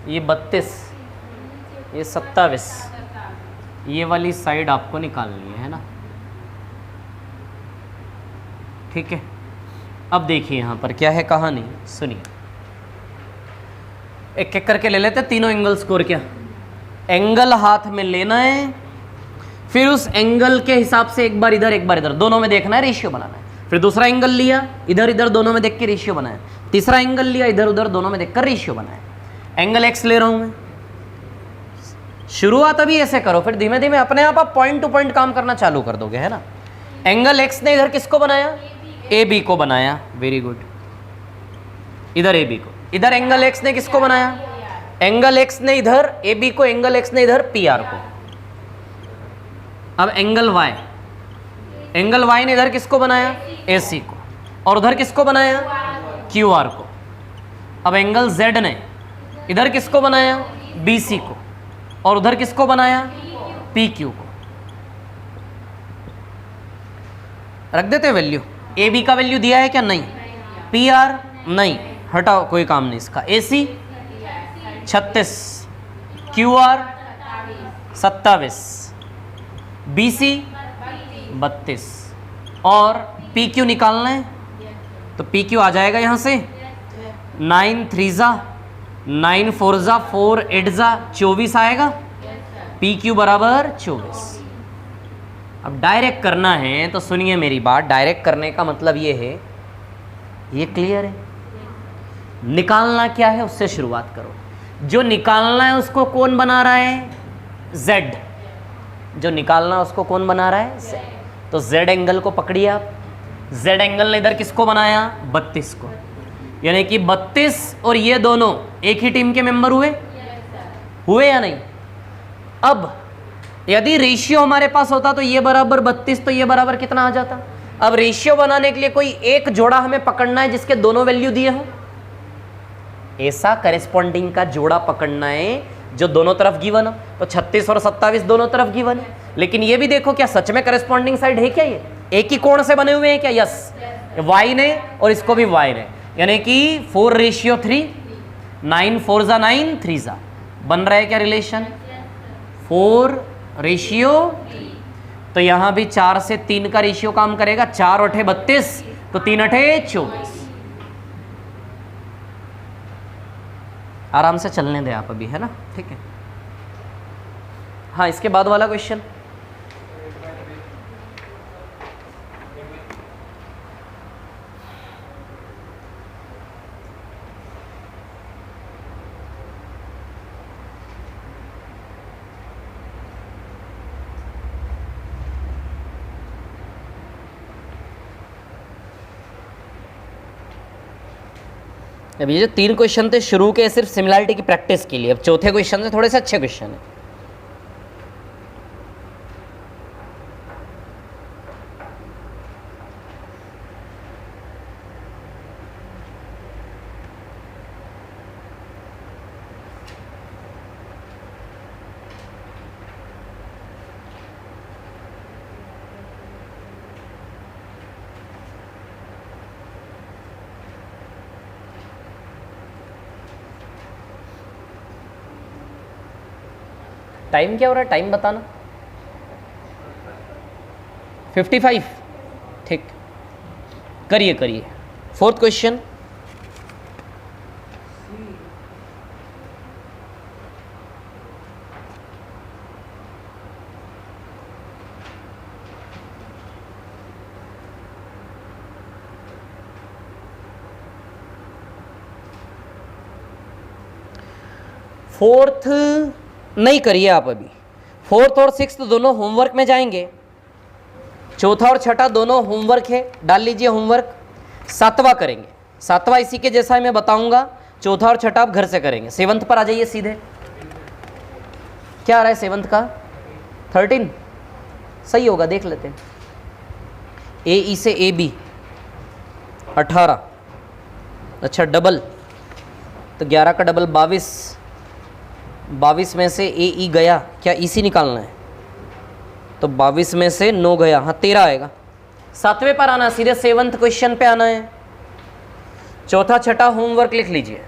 ये 32, ये 27, ये वाली साइड आपको निकालनी है ना। ठीक है, अब देखिए यहाँ पर क्या है कहानी, सुनिए। एक एक करके ले लेते हैं तीनों एंगल स्कोर। क्या एंगल हाथ में लेना है, फिर उस एंगल के हिसाब से एक बार इधर दोनों में देखना है, रेशियो बनाना है। फिर दूसरा एंगल लिया, इधर इधर दोनों में देख के रेशियो बनाया। तीसरा एंगल लिया, इधर उधर दोनों में देखकर रेशियो बनाया। एंगल एक्स ले रहा हूं मैं। शुरुआत अभी ऐसे करो, फिर धीमे धीमे अपने आप पॉइंट टू पॉइंट काम करना चालू कर दोगे, है ना। एंगल एक्स ने इधर किसको बनाया, ए बी को बनाया, वेरी गुड। इधर ए बी को, इधर एंगल एक्स ने किसको बनाया, एंगल एक्स ने इधर ए बी को, एंगल एक्स ने इधर पी आर को। अब एंगल वाई, एंगल वाई ने इधर किसको बनाया, ए सी को, और उधर किसको बनाया, क्यू आर को। अब एंगल जेड ने इधर किसको बनाया, बी सी को, और उधर किसको बनाया, पी क्यू को। रख देते वैल्यू। ए बी का वैल्यू दिया है क्या, नहीं। पी आर नहीं, हटाओ कोई काम नहीं इसका। ए सी 36, क्यू आर 27, बी सी 32, और पी क्यू निकालना है तो पी क्यू आ जाएगा यहाँ से 9 3 जा 9 4 जा 4 8 जा 24 आएगा। पी क्यू बराबर 24। अब डायरेक्ट करना है तो सुनिए मेरी बात, डायरेक्ट करने का मतलब ये है, ये क्लियर है। निकालना क्या है उससे शुरुआत करो। जो निकालना है उसको कौन बना रहा है, Z। जो निकालना है उसको कौन बना रहा है, Z। तो Z एंगल को पकड़िए आप। Z एंगल ने इधर किसको बनाया, 32 को, यानी कि 32 और ये दोनों एक ही टीम के मेंबर हुए या नहीं। अब यदि रेशियो हमारे पास होता तो ये बराबर 32, तो ये बराबर कितना आ जाता। अब रेशियो बनाने के लिए कोई एक जोड़ा हमें पकड़ना है जिसके दोनों वैल्यू दिए हो। ऐसा करेस्पॉन्डिंग का जोड़ा पकड़ना है जो दोनों तरफ गिवन हो। तो 36 और 27 दोनों तरफ गिवन है, लेकिन ये भी देखो क्या सच में करेस्पॉन्डिंग साइड है क्या, ये एक ही कोण से बने हुए हैं क्या, यस। y ने और इसको भी y ने, यानी कि 4:3, 9 4 जा 9 3 जा, बन रहा है क्या रिलेशन, 4:3। तो यहां भी 4 से 3 का रेशियो काम करेगा, 4 8 32, तो 3 8 24। आराम से चलने दे आप अभी, है ना, ठीक है। हाँ, इसके बाद वाला क्वेश्चन, अब ये जो 3 क्वेश्चन थे शुरू के सिर्फ सिमिलरिटी की प्रैक्टिस के लिए, अब चौथे क्वेश्चन से थोड़े से अच्छे क्वेश्चन है। टाइम क्या हो रहा है, टाइम बताना। 55, ठीक, करिए करिए। 4th क्वेश्चन, फोर्थ नहीं करिए आप अभी, फोर्थ और सिक्स्थ दोनों होमवर्क में जाएंगे, चौथा और छठा दोनों होमवर्क है, डाल लीजिए होमवर्क। सातवां करेंगे, सातवां इसी के जैसा है मैं बताऊंगा, चौथा और छठा आप घर से करेंगे। सेवंथ पर आ जाइए सीधे, क्या आ रहा है सेवंथ का? 13 सही होगा, देख लेते हैं। ए ई से ए बी 18, अच्छा डबल तो 11 का डबल 22, 22 में से ए ई गया, क्या ई सी निकालना है तो 22 में से 9 गया, हाँ 13 आएगा। सातवें पर आना, सीधे सेवंथ क्वेश्चन पे आना है। चौथा छठा होमवर्क लिख लीजिए।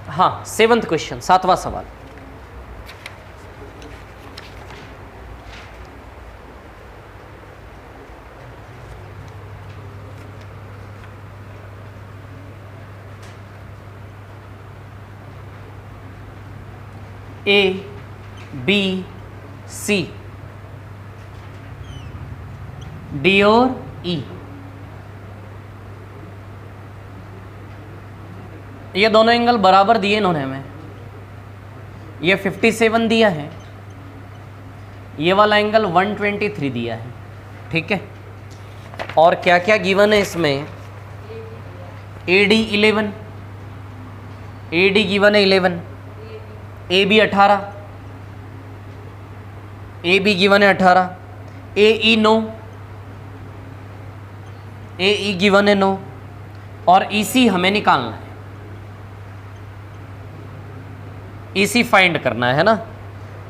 हाँ सेवंथ क्वेश्चन, सातवां सवाल। ए बी सी डी और ई, ये दोनों एंगल बराबर दिए इन्होंने हमें। ये 57 दिया है, ये वाला एंगल 123 दिया है, ठीक है। और क्या क्या गिवन है इसमें? AD 11, AD गिवन है 11, AB 18, AB गिवन है 18, AE 9, AE गिवन है 9, और EC हमें निकालना है, EC फाइंड करना है ना।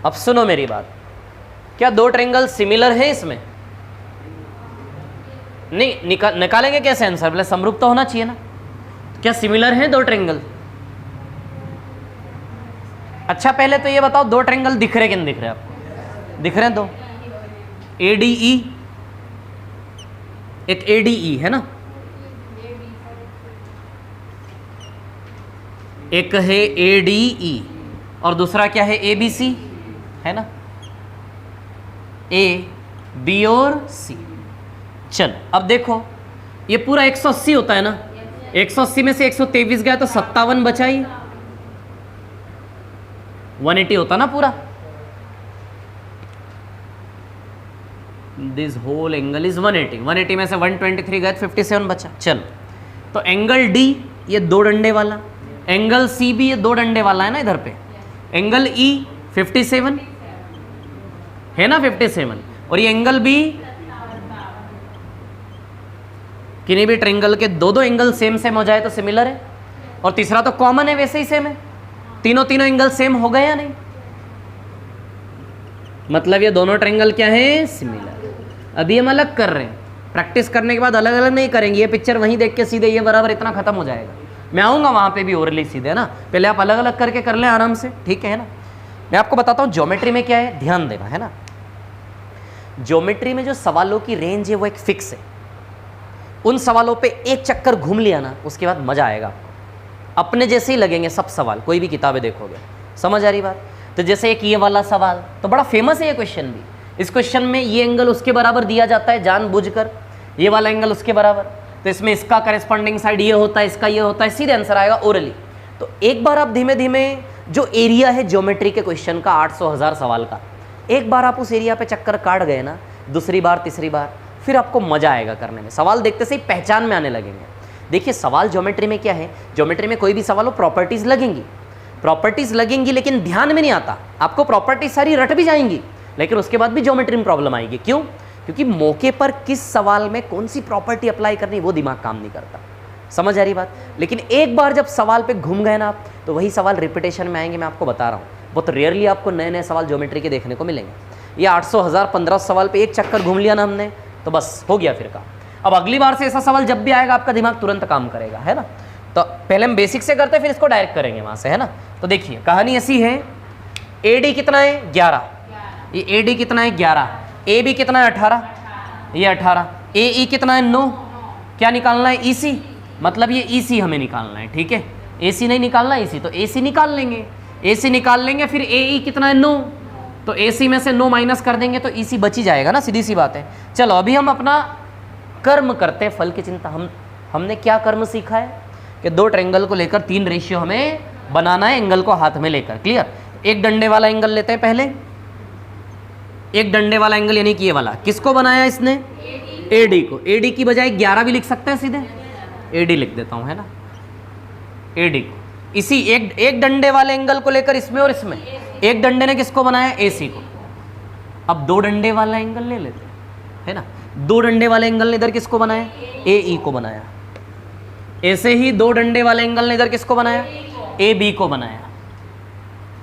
अब सुनो मेरी बात, क्या दो ट्रायंगल सिमिलर हैं इसमें? नहीं, निकालेंगे कैसे आंसर? पहले समरूप तो होना चाहिए ना। क्या सिमिलर हैं दो ट्रायंगल? अच्छा पहले तो ये बताओ, दो ट्रायंगल दिख रहे कि नहीं दिख रहे आपको? दिख रहे हैं दो, ADE, एक ADE है ना, एक है ADE और दूसरा क्या है? ABC है ना, A B और C। चल अब देखो, ये पूरा 180 होता है ना, 180 में से 123 गया तो 57 बचा ही, 180 होता ना पूरा। दिस होल एंगल इज 180, 180 में से 123 गया तो 57 बचा। चल तो एंगल D ये दो डंडे वाला, एंगल C भी ये दो डंडे वाला है ना इधर पे, एंगल E 57 है ना, 57, और ये एंगल B, किन्हीं भी ट्रायंगल के दो दो एंगल सेम सेम हो जाए तो सिमिलर है, और तीसरा तो कॉमन है वैसे ही सेम है, तीनों तीनों एंगल सेम हो गए या नहीं? मतलब ये दोनों ट्रायंगल क्या है? सिमिलर। अभी हम अलग कर रहे हैं, प्रैक्टिस करने के बाद अलग अलग नहीं करेंगे। ये पिक्चर वहीं देख के सीधे ये बराबर इतना खत्म हो जाएगा, मैं आऊँगा वहाँ पे भी ओरली सीधे ना, पहले आप अलग अलग करके कर लें आराम से, ठीक है ना। मैं आपको बताता हूँ ज्योमेट्री में क्या है, ध्यान देना है ना। ज्योमेट्री में जो सवालों की रेंज है वो एक फिक्स है, उन सवालों पे एक चक्कर घूम लिया ना, उसके बाद मजा आएगा आपको, अपने जैसे ही लगेंगे सब सवाल, कोई भी किताबें देखोगे। समझ आ रही बात? तो जैसे एक ये वाला सवाल तो बड़ा फेमस है ये क्वेश्चन भी, इस क्वेश्चन में ये एंगल उसके बराबर दिया जाता है जानबूझकर, ये वाला एंगल उसके बराबर, तो इसमें इसका करेस्पॉन्डिंग साइड ये होता है, इसका ये होता है, सीधे आंसर आएगा ओरली। तो एक बार आप धीमे धीमे जो एरिया है ज्योमेट्री के क्वेश्चन का 800,000 सवाल का, एक बार आप उस एरिया पे चक्कर काट गए ना, दूसरी बार तीसरी बार, फिर आपको मजा आएगा करने में, सवाल देखते से ही पहचान में आने लगेंगे। देखिए सवाल ज्योमेट्री में क्या है, ज्योमेट्री में कोई भी सवाल हो प्रॉपर्टीज लगेंगी, लेकिन ध्यान में नहीं आता आपको, प्रॉपर्टी सारी रट भी जाएंगी लेकिन उसके बाद भी ज्योमेट्री में प्रॉब्लम आएगी। क्यों? क्योंकि मौके पर किस सवाल में कौन सी प्रॉपर्टी अप्लाई करनी वो दिमाग काम नहीं करता। समझ आ रही बात? लेकिन एक बार जब सवाल पे घूम गए ना आप, तो वही सवाल रिपीटेशन में आएंगे। मैं आपको बता रहा हूँ, बहुत रेयरली आपको नए नए सवाल ज्योमेट्री के देखने को मिलेंगे। ये 800, 1000, 1500 सवाल पे एक चक्कर घूम लिया ना हमने, तो बस हो गया फिर काम। अब अगली बार से ऐसा सवाल जब भी आएगा आपका दिमाग तुरंत काम करेगा, है ना। तो पहले हम बेसिक से करते हैं, फिर इसको डायरेक्ट करेंगे वहाँ से, है ना। तो देखिए कहानी ऐसी है, AD कितना है 11, ये AD कितना है 11, AB कितना है 18, ये 18, AE कितना है 9, क्या निकालना है EC, मतलब ये EC हमें निकालना है, ठीक है। AC नहीं निकालना EC, तो AC निकाल लेंगे, AC निकाल लेंगे। फिर AE कितना है 9, तो AC में से 9 माइनस कर देंगे तो EC बच ही जाएगा ना, सीधी सी बात है। चलो अभी हम अपना कर्म करते हैं, फल की चिंता। हमने क्या कर्म सीखा है कि 2 ट्रायंगल को लेकर 3 रेशियो हमें बनाना है, एंगल को हाथ में लेकर। क्लियर? एक डंडे वाला एंगल लेते हैं पहले, एक डंडे वाला एंगल यानी कि ये वाला। किसको बनाया इसने? AD को। AD की बजाय 11 भी लिख सकते हैं सीधे, AD लिख देता हूं, है ना, AD को। इसी एक डंडे वाले एंगल को लेकर इसमें और इसमें, एक डंडे ने किसको बनाया? AC को। अब 2 डंडे वाला एंगल ले लेते हैं, है ना। 2 डंडे वाले एंगल ने इधर किसको बनाया? AE को बनाया। ऐसे ही 2 डंडे वाले एंगल ने इधर किसको बनाया? AB को बनाया।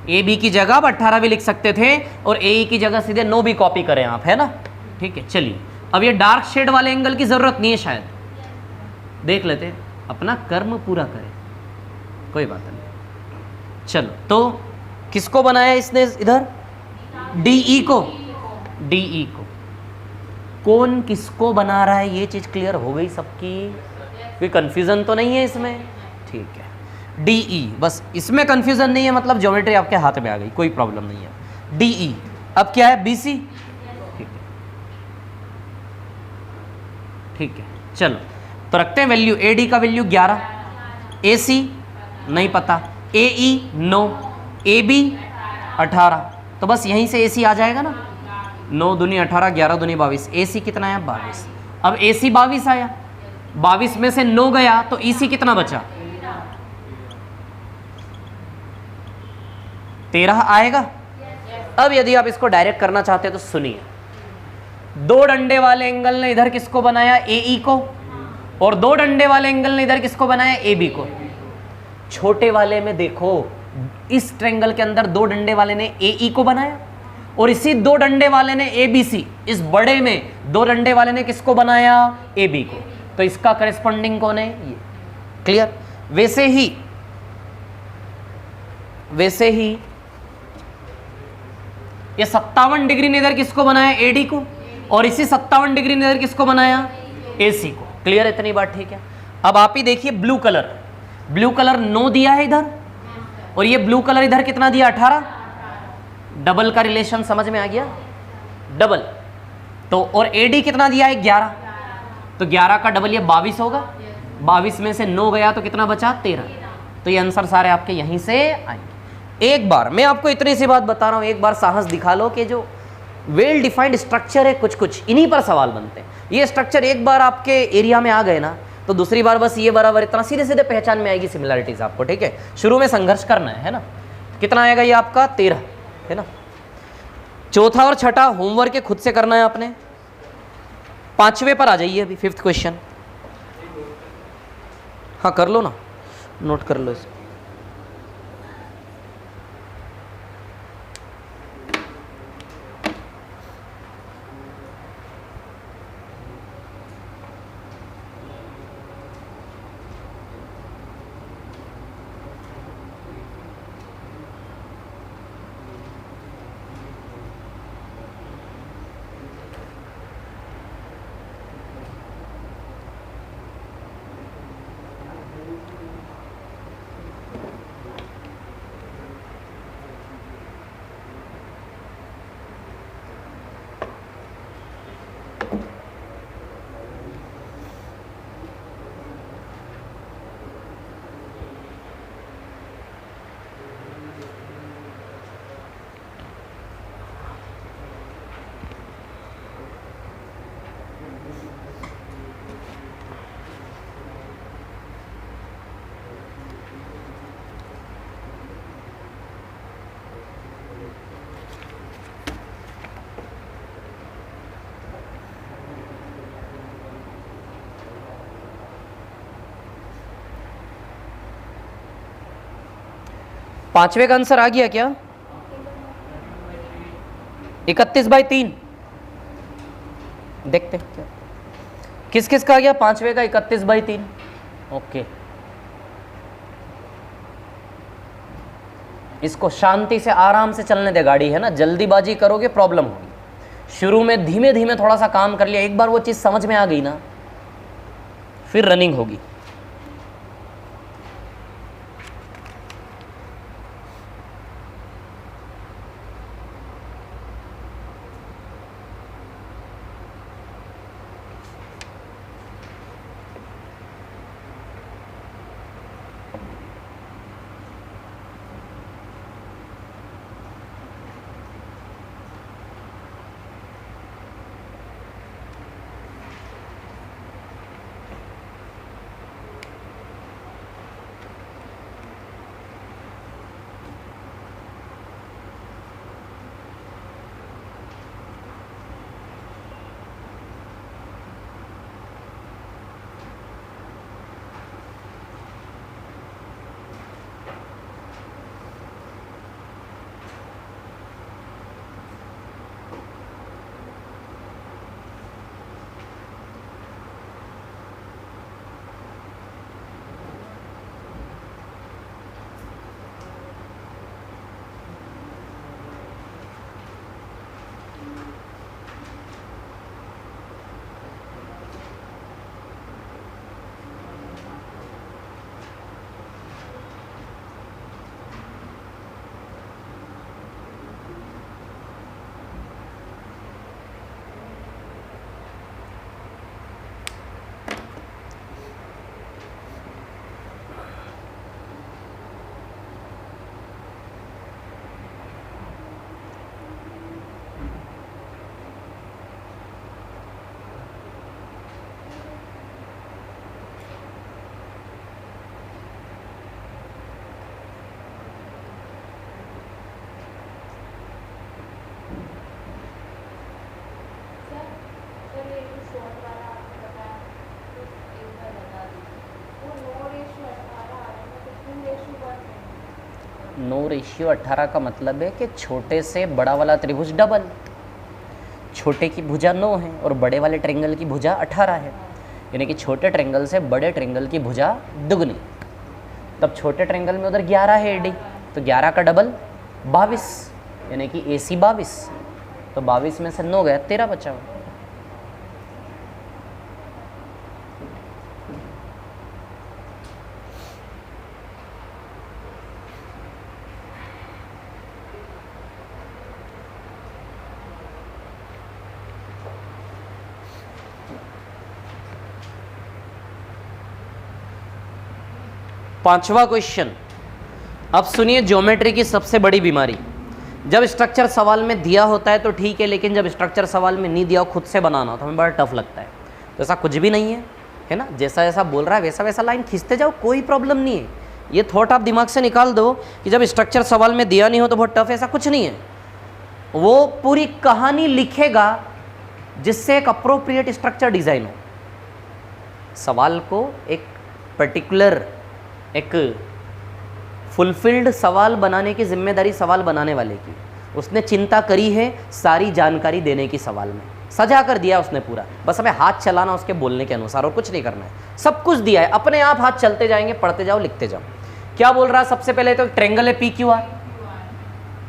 AB की जगह आप 18 भी लिख सकते थे और AE की जगह सीधे 9 भी कॉपी करें आप, है ना। ठीक है, चलिए अब ये डार्क शेड वाले एंगल की जरूरत नहीं है, शायद देख लेते हैं, अपना कर्म पूरा करें, कोई बात नहीं। चलो तो किसको बनाया इसने इधर? DE को। DE को। कौन किसको बना रहा है ये चीज क्लियर हो गई सबकी? कोई कंफ्यूजन तो नहीं है इसमें? ठीक है, DE, बस इसमें कंफ्यूजन नहीं है, मतलब ज्योमेट्री आपके हाथ में आ गई, कोई प्रॉब्लम नहीं है। DE अब क्या है? BC। ठीक है, चलो तो रखते हैं वैल्यू। AD का वैल्यू 11, AC नहीं पता, AE 9, AB 18, तो बस यहीं से AC आ जाएगा ना। 9 दूनी 18, 11 दूनी 22, AC कितना है? 22। अब AC 22 आया, 22 में से 9 गया तो EC कितना बचा? 13 आएगा। अब यदि आप इसको डायरेक्ट करना चाहते हैं तो सुनिए, 2 डंडे वाले एंगल ने इधर किसको बनाया? AE को, और 2 डंडे वाले एंगल ने इधर किसको बनाया? AB को। छोटे वाले में देखो, इस ट्रायंगल के अंदर 2 डंडे वाले ने AE को बनाया, और इसी 2 डंडे वाले ने ABC, इस बड़े में 2 डंडे वाले ने किसको बनाया? AB को। तो इसका करेस्पॉन्डिंग कौन है? ये। क्लियर? वैसे ही ये 57 डिग्री ने इधर किसको बनाया? AD को, और इसी 57 डिग्री ने इधर किसको बनाया? AC को। क्लियर? इतनी बात ठीक है। अब आप ही देखिए, ब्लू कलर 9 दिया है इधर, और ये ब्लू कलर इधर कितना दिया? 18। डबल का रिलेशन समझ में आ गया? डबल। तो और AD कितना दिया है? 11, तो 11 का डबल ये 22 होगा। 22 में से 9 गया तो कितना बचा? 13। तो ये आंसर सारे आपके यहीं से आएंगे। एक बार मैं आपको इतनी सी बात बता रहा हूं, एक बार साहस दिखा लो कि जो वेल डिफाइंड स्ट्रक्चर है, कुछ इन्हीं पर सवाल बनते हैं। ये स्ट्रक्चर एक बार आपके एरिया में आ गए ना, तो दूसरी बार बस ये बराबर इतना सीधे सीधे पहचान में आएगी सिमिलरिटीज आपको। ठीक है, शुरू में संघर्ष करना है ना। कितना आएगा ये आपका? 13, है ना। चौथा और छठा होमवर्क खुद से करना है आपने। 5वें पर आ जाइए अभी, 5th क्वेश्चन। हाँ कर लो ना, नोट कर लो इसको। पांचवे का आंसर आ गया क्या? 31/3 देखते क्या किस किस का आ गया पांचवे का 31/3। ओके, इसको शांति से आराम से चलने दे गाड़ी, है ना। जल्दीबाजी करोगे प्रॉब्लम होगी। शुरू में धीमे धीमे थोड़ा सा काम कर लिया, एक बार वो चीज समझ में आ गई ना, फिर रनिंग होगी। नो रेशियो 18 का मतलब है कि छोटे से बड़ा वाला त्रिभुज डबल, छोटे की भुजा 9 है और बड़े वाले ट्रायंगल की भुजा 18 है, यानी कि छोटे ट्रायंगल से बड़े ट्रायंगल की भुजा दुगनी। तब छोटे ट्रायंगल में उधर 11 है एडी, तो 11 का डबल 22, यानी कि AC 22। तो 22 में से 9 गया, 13 बचा हुआ। पांचवा क्वेश्चन, अब सुनिए ज्योमेट्री की सबसे बड़ी बीमारी। जब स्ट्रक्चर सवाल में दिया होता है तो ठीक है, लेकिन जब स्ट्रक्चर सवाल में नहीं दिया हो, खुद से बनाना, तो हमें बड़ा टफ लगता है। तो ऐसा कुछ भी नहीं है ना। जैसा जैसा बोल रहा है वैसा वैसा लाइन खींचते जाओ, कोई प्रॉब्लम नहीं है। ये थॉट आप दिमाग से निकाल दो कि जब स्ट्रक्चर सवाल में दिया नहीं हो तो बहुत टफ है, ऐसा कुछ नहीं है। वो पूरी कहानी लिखेगा जिससे एक अप्रोप्रिएट स्ट्रक्चर डिजाइन हो। सवाल को एक पर्टिकुलर, एक फुलफिल्ड सवाल बनाने की जिम्मेदारी सवाल बनाने वाले की। उसने चिंता करी है सारी जानकारी देने की, सवाल में सजा कर दिया उसने पूरा। बस हमें हाथ चलाना उसके बोलने के अनुसार, और कुछ नहीं करना है। सब कुछ दिया है, अपने आप हाथ चलते जाएंगे, पढ़ते जाओ, लिखते जाओ। क्या बोल रहा है? सबसे पहले तो ट्रायंगल है PQR,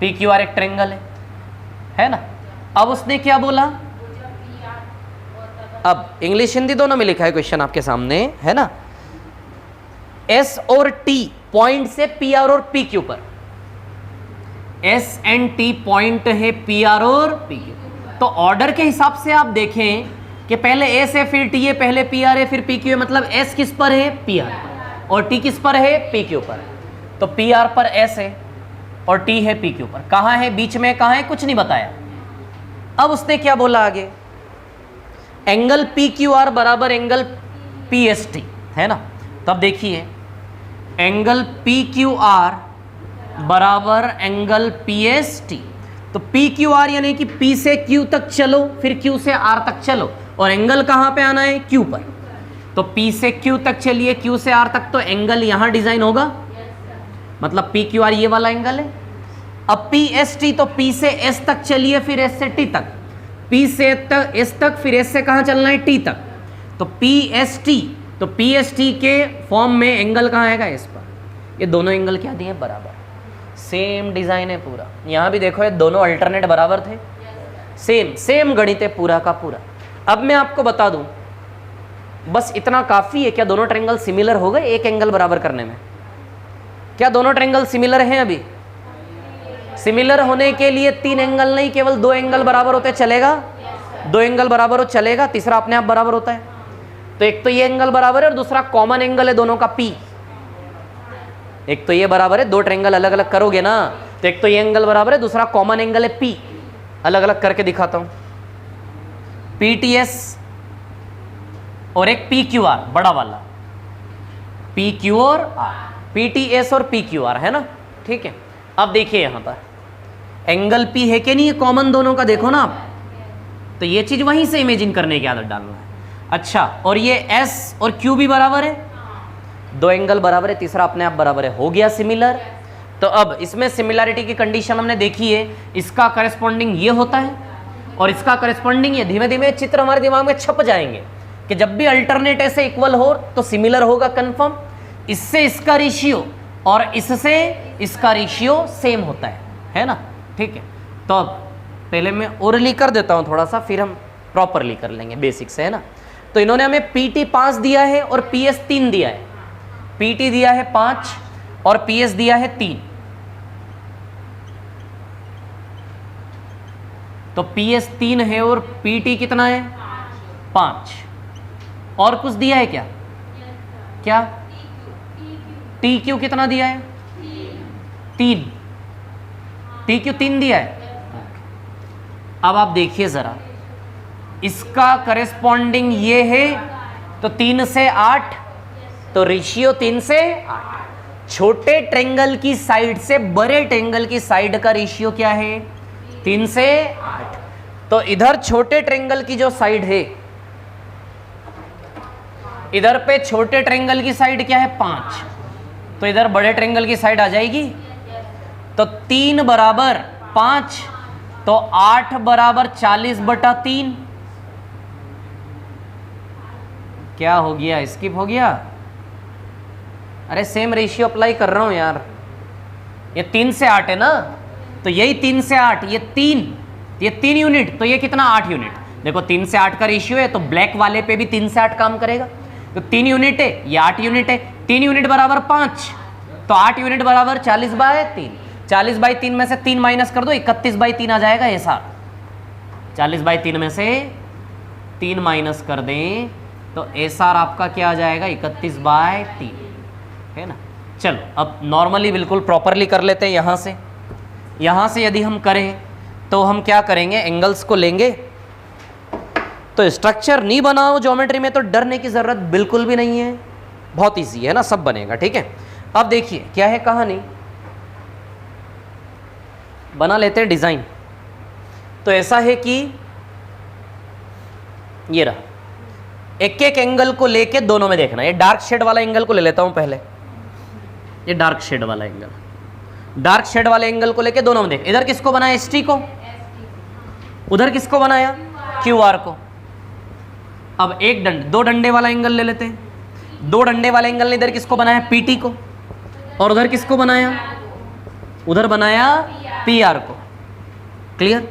PQR एक ट्रायंगल है ना। अब उसने क्या बोला? अब इंग्लिश हिंदी दोनों में लिखा है क्वेश्चन आपके सामने, है ना। S और T पॉइंट से PR और PQ पर, S एंड T पॉइंट है PR और PQ। तो ऑर्डर के हिसाब से आप देखें कि पहले S है फिर T है, पहले PR है फिर PQ है, मतलब S किस पर है? PR पर, और T किस पर है? PQ पर। तो PR पर S है और T है PQ पर। कहां है? बीच में कहां है? कुछ नहीं बताया। अब उसने क्या बोला आगे? एंगल PQR बराबर एंगल PST, है ना। तब देखिए एंगल PQR बराबर एंगल PST। तो PQR यानी कि P से Q तक चलो, फिर Q से R तक चलो, और एंगल कहां पे आना है? Q पर। तो P से Q तक चलिए, Q से R तक, तो एंगल यहां डिजाइन होगा। मतलब पी क्यू आर ये वाला एंगल है। अब पी एस टी, तो पी से एस तक चलिए, फिर एस से टी तक, पी से एस तक, फिर एस से कहाँ चलना है, टी तक। तो पी एस टी, तो पी एस टी के फॉर्म में एंगल कहाँ आएगा, इस पर। ये दोनों एंगल क्या दिए, बराबर, सेम डिजाइन है पूरा। यहाँ भी देखो ये दोनों अल्टरनेट बराबर थे, सेम गणित है पूरा का पूरा। अब मैं आपको बता दूं, बस इतना काफी है। क्या दोनों ट्रायंगल सिमिलर हो गए एक एंगल बराबर करने में? क्या दोनों ट्रायंगल सिमिलर हैं? अभी सिमिलर होने के लिए 3 एंगल नहीं, केवल 2 एंगल बराबर होते चलेगा। 2 एंगल बराबर हो चलेगा, तीसरा अपने आप बराबर होता है। तो एक तो ये एंगल बराबर है और दूसरा कॉमन एंगल है दोनों का P। एक तो ये बराबर है, 2 ट्रायंगल अलग अलग करोगे ना, तो एक तो ये एंगल बराबर है, दूसरा कॉमन एंगल है P। अलग अलग करके दिखाता हूं, PTS और एक PQR बड़ा वाला, PQ और R, PTS और PQR है ना, ठीक है। अब देखिए यहां पर एंगल P है कि नहीं, ये कॉमन दोनों का, देखो ना आप। तो ये चीज वहीं से इमेजिन करने की आदत डालना है। अच्छा, और ये S और Q भी बराबर है, 2 एंगल बराबर है, तीसरा अपने आप बराबर है, हो गया सिमिलर। तो अब इसमें सिमिलरिटी की कंडीशन हमने देखी है, इसका करस्पॉन्डिंग ये होता है और इसका करस्पॉन्डिंग ये। धीमे धीमे चित्र हमारे दिमाग में छप जाएंगे कि जब भी अल्टरनेट ऐसे इक्वल हो तो सिमिलर होगा कंफर्म। इससे इसका रेशियो और इससे इसका रेशियो सेम होता है ना, ठीक है। तो अब पहले मैं ओरली कर देता हूं थोड़ा सा, फिर हम प्रॉपरली कर लेंगे बेसिक से, है ना। तो इन्होंने हमें PT 5 दिया है और PS 3 दिया है। PT दिया है 5 और PS दिया है 3। तो PS 3 है और PT कितना है, 5। और कुछ दिया है क्या? क्या? TQ कितना दिया है, 3। TQ 3 दिया है। अब आप देखिए जरा, इसका करेस्पॉन्डिंग ये है, तो 3 से 8, तो रेशियो 3 से 8। छोटे ट्रायंगल की साइड से बड़े ट्रायंगल की साइड का रेशियो क्या है, 3 से 8। तो इधर छोटे ट्रायंगल की जो साइड है, इधर पे छोटे ट्रायंगल की साइड क्या है, 5, तो इधर बड़े ट्रायंगल की साइड आ जाएगी। तो 3 बराबर 5, तो 8 बराबर 40/3। क्या हो गया, स्किप हो गया? अरे सेम रेशियो अप्लाई कर रहा हूं यार, ये 3 से 8 है ना, तो यही 3 से 8, ये 3 यूनिट, तो ये कितना, 8 यूनिट। देखो 3 से 8 का रेशियो है, तो ब्लैक वाले पे भी 3 से 8 काम करेगा। तो 3 यूनिट है, ये 8 यूनिट है। 3 यूनिट बराबर 5, तो 8 यूनिट बराबर 40/3। 40/3 में से 3 माइनस कर दो, 31/3 आ जाएगा ऐसा। 40/3 में से 3 माइनस कर दें तो एसआर आपका क्या आ जाएगा, 31/3, है ना। चलो अब नॉर्मली बिल्कुल प्रॉपरली कर लेते हैं। यहाँ से यदि हम करें तो हम क्या करेंगे, एंगल्स को लेंगे। तो स्ट्रक्चर नहीं बनाओ ज्योमेट्री में तो डरने की ज़रूरत बिल्कुल भी नहीं है, बहुत ईजी है ना, सब बनेगा, ठीक है। अब देखिए क्या है कहानी, बना लेते हैं डिज़ाइन। तो ऐसा है कि ये रहा, एक एक एंगल को लेके दोनों में देखना। ये डार्क शेड वाला एंगल को ले लेता हूं पहले, ये डार्क शेड वाला एंगल, डार्क शेड वाले एंगल को लेके दोनों में देख। इधर किसको बनाया, ST को, उधर किसको बनाया, QR को। अब दो डंडे वाला एंगल ले लेते हैं। 2 डंडे वाले एंगल ने इधर किसको बनाया, PT को, और उधर किसको बनाया, उधर बनाया PR को। क्लियर?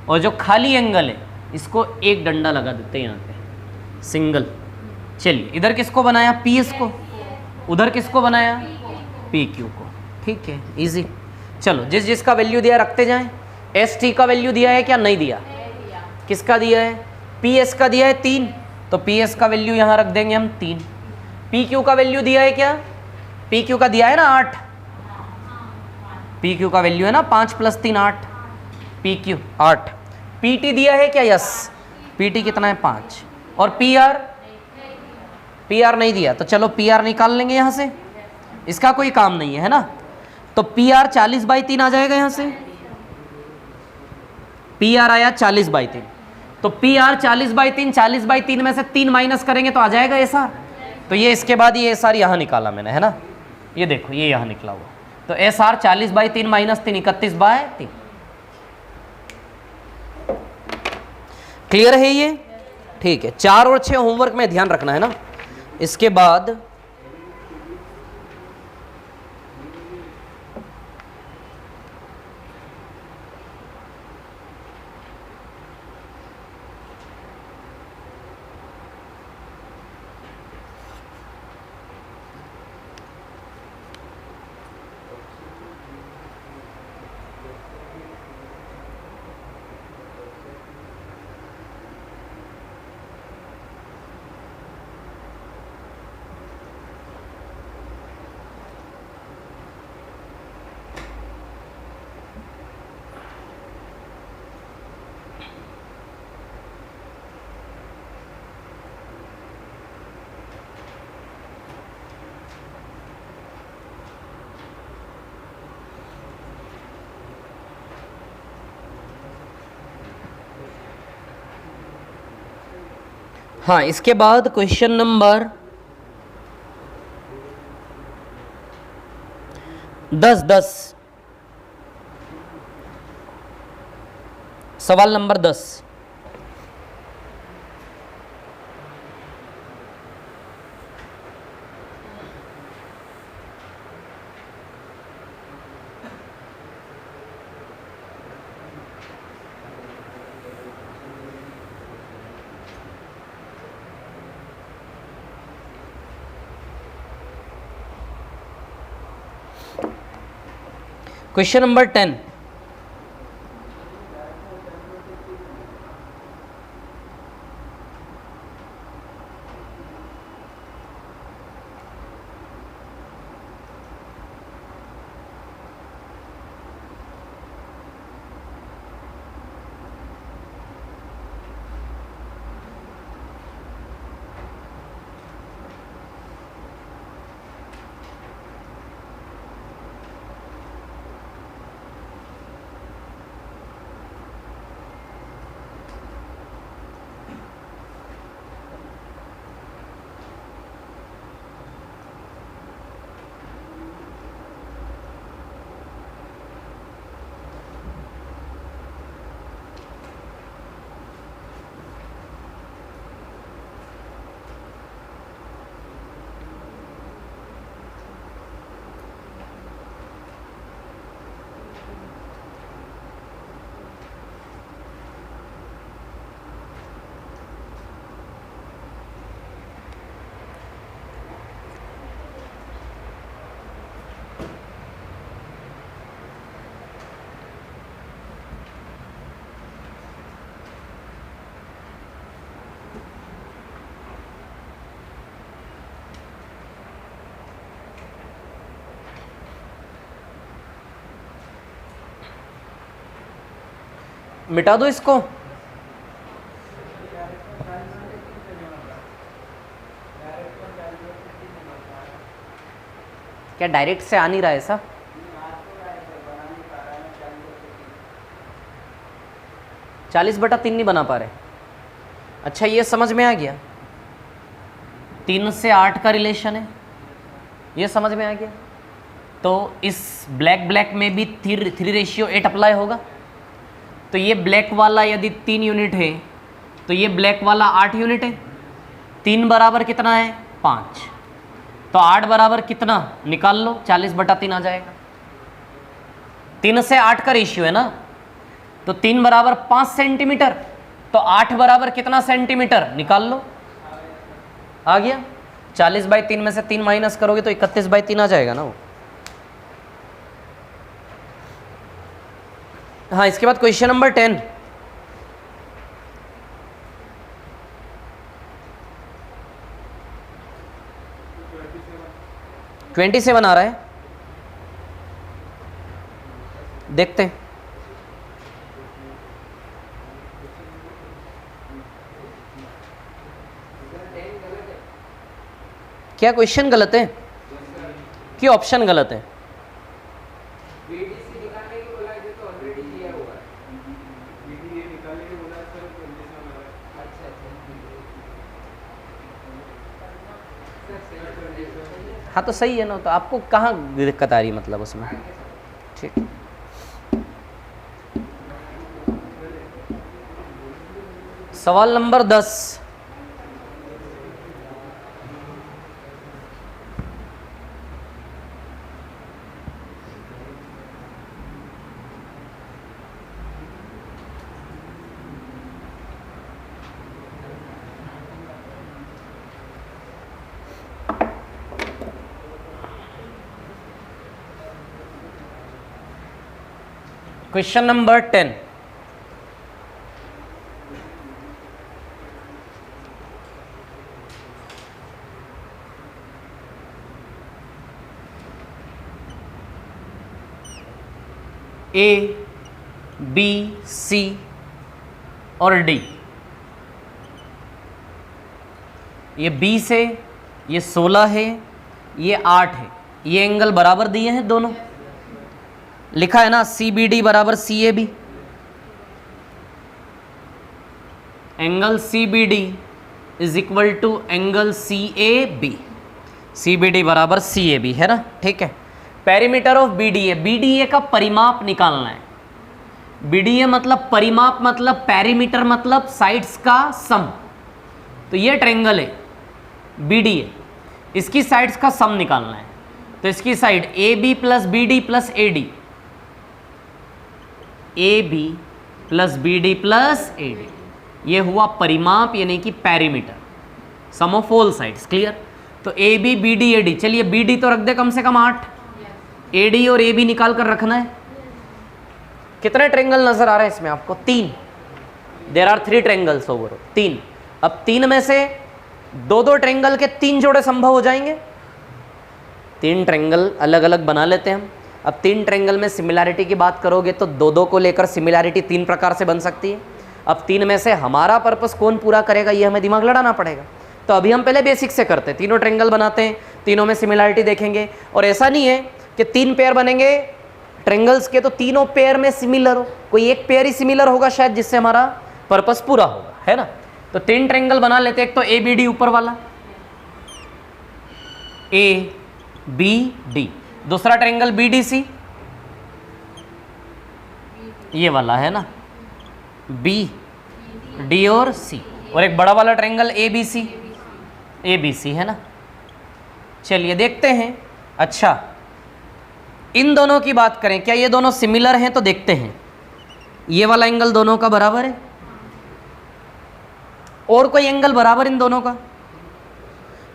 और जो खाली एंगल है इसको एक डंडा लगा देते हैं यहाँ पे, सिंगल। चलिए इधर किसको बनाया, PS को, उधर किसको बनाया, PQ को। ठीक है, इजी। चलो जिस जिसका वैल्यू दिया रखते जाएं। ST का वैल्यू दिया है क्या, नहीं दिया? किसका दिया है, PS का दिया है 3, तो PS का वैल्यू यहाँ रख देंगे हम 3। PQ का वैल्यू दिया है क्या, PQ का दिया है ना 8, PQ का वैल्यू है ना 5 + 3 8, PQ 8। PT दिया है क्या, यस, PT कितना है 5। और PR नहीं दिया, तो चलो PR निकाल लेंगे यहाँ से, इसका कोई काम नहीं है ना। तो PR 40/3 आ जाएगा यहाँ से, PR आया 40/3, तो PR 40/3, 40/3 में से 3 माइनस करेंगे तो आ जाएगा SR। तो ये इसके बाद ये एस आर यहाँ निकाला मैंने, है ना, ये देखो ये यहाँ निकला हुआ। तो एस आर 40/3 - 3 31/3। क्लियर है ये? ठीक है, 4 और 6 होमवर्क में ध्यान रखना है ना। इसके बाद हाँ, इसके बाद क्वेश्चन नंबर 10 सवाल नंबर 10। क्वेश्चन नंबर 10, मिटा दो इसको। क्या डायरेक्ट से आ नहीं रहा है ऐसा? चालीस बटा 3 नहीं बना पा रहे। अच्छा, ये समझ में आ गया, 3 से 8 का रिलेशन है, ये समझ में आ गया। तो इस ब्लैक में भी 3:8 अप्लाई होगा। तो ये ब्लैक वाला यदि 3 यूनिट है तो ये ब्लैक वाला 8 यूनिट है। 3 बराबर कितना है? 5। तो 8 बराबर कितना निकाल लो, 40/3 आ जाएगा। 3 से 8 का रेशियो है ना, तो 3 बराबर 5 सेंटीमीटर, तो 8 बराबर कितना सेंटीमीटर निकाल लो, आ गया। 40/3 में से 3 माइनस करोगे तो 31/3 आ जाएगा ना वो। हाँ, इसके बाद क्वेश्चन नंबर 10, (27) आ रहा है, देखते हैं। क्या क्वेश्चन गलत है कि ऑप्शन गलत है? हाँ तो सही है ना, तो आपको कहाँ दिक्कत आ रही है मतलब उसमें? ठीक। सवाल नंबर 10, क्वेश्चन नंबर 10। ए, बी, सी और डी, ये 20 है, ये 16 है, ये 8 है, ये एंगल बराबर दिए हैं दोनों, लिखा है ना सी बी डी बराबर C A B. Angle C B D is equal to angle C A B, C B D बराबर सी ए बी है ना, ठीक है। Perimeter of B D A, B D A का परिमाप निकालना है। बी डी ए मतलब परिमाप, मतलब पेरीमीटर मतलब साइड्स का सम। तो ये ट्रायंगल है बी डी ए, इसकी साइड्स का सम निकालना है। तो इसकी side A B plus B D plus A D, A B plus B D plus A D, ये हुआ परिमाप यानी कि perimeter, sum of all sides. Clear? तो A B B D A D, चलिए बी डी तो रख दे कम से कम 8, ए डी और ए बी निकाल कर रखना है। कितने ट्रायंगल नजर आ रहे हैं इसमें आपको? 3। There are 3 triangles over, 3। अब 3 में से 2-2 ट्रायंगल के 3 जोड़े संभव हो जाएंगे। 3 ट्रायंगल अलग अलग बना लेते हैं हम। अब 3 ट्रायंगल में सिमिलैरिटी की बात करोगे तो 2-2 को लेकर सिमिलैरिटी 3 प्रकार से बन सकती है। अब 3 में से हमारा पर्पस कौन पूरा करेगा, ये हमें दिमाग लड़ाना पड़ेगा। तो अभी हम पहले बेसिक से करते हैं, तीनों ट्रायंगल बनाते हैं, तीनों में सिमिलैरिटी देखेंगे। और ऐसा नहीं है कि 3 पेयर बनेंगे ट्रायंगल्स के तो तीनों पेयर में सिमिलर हो, कोई एक पेयर ही सिमिलर होगा शायद, जिससे हमारा पर्पस पूरा होगा, है ना। तो 3 ट्रायंगल बना लेते हैं। एक तो ए बी डी ऊपर वाला, ए बी डी। दूसरा ट्रायंगल बी डी सी, ये वाला है ना, बी डी और सी। और एक बड़ा वाला triangle A B C, A B C है ना। चलिए देखते हैं। अच्छा, इन दोनों की बात करें, क्या ये दोनों सिमिलर हैं? तो देखते हैं। ये वाला एंगल दोनों का बराबर है, और कोई एंगल बराबर इन दोनों का?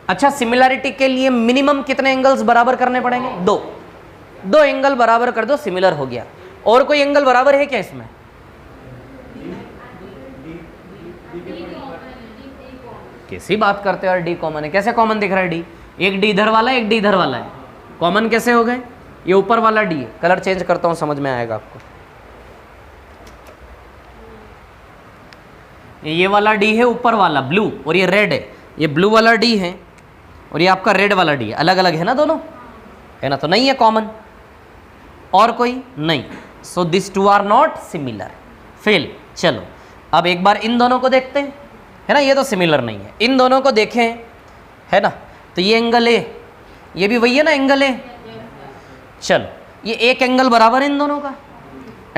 अच्छा, सिमिलैरिटी के लिए मिनिमम कितने एंगल्स बराबर करने पड़ेंगे? 2 एंगल बराबर कर दो, सिमिलर हो गया। और कोई एंगल बराबर है क्या इसमें? कैसी बात करते हो यार, डी कॉमन है। कैसे कॉमन दिख रहा है डी? एक डी इधर वाला है, एक डी इधर वाला है, कॉमन कैसे हो गए? ये ऊपर वाला डी है। कलर चेंज करता हूं, समझ में आएगा आपको। ये वाला डी है ऊपर वाला ब्लू, और ये रेड है। ये ब्लू वाला डी है और ये आपका रेड वाला डी है। अलग अलग है ना दोनों, है ना, तो नहीं है कॉमन। और कोई नहीं। So this two are not similar, fail. चलो अब एक बार इन दोनों को देखते हैं, है ना। ये तो सिमिलर नहीं है। इन दोनों को देखें, है ना, तो ये एंगल ए, ये भी वही है ना एंगल ए। चलो ये एक एंगल बराबर है इन दोनों का,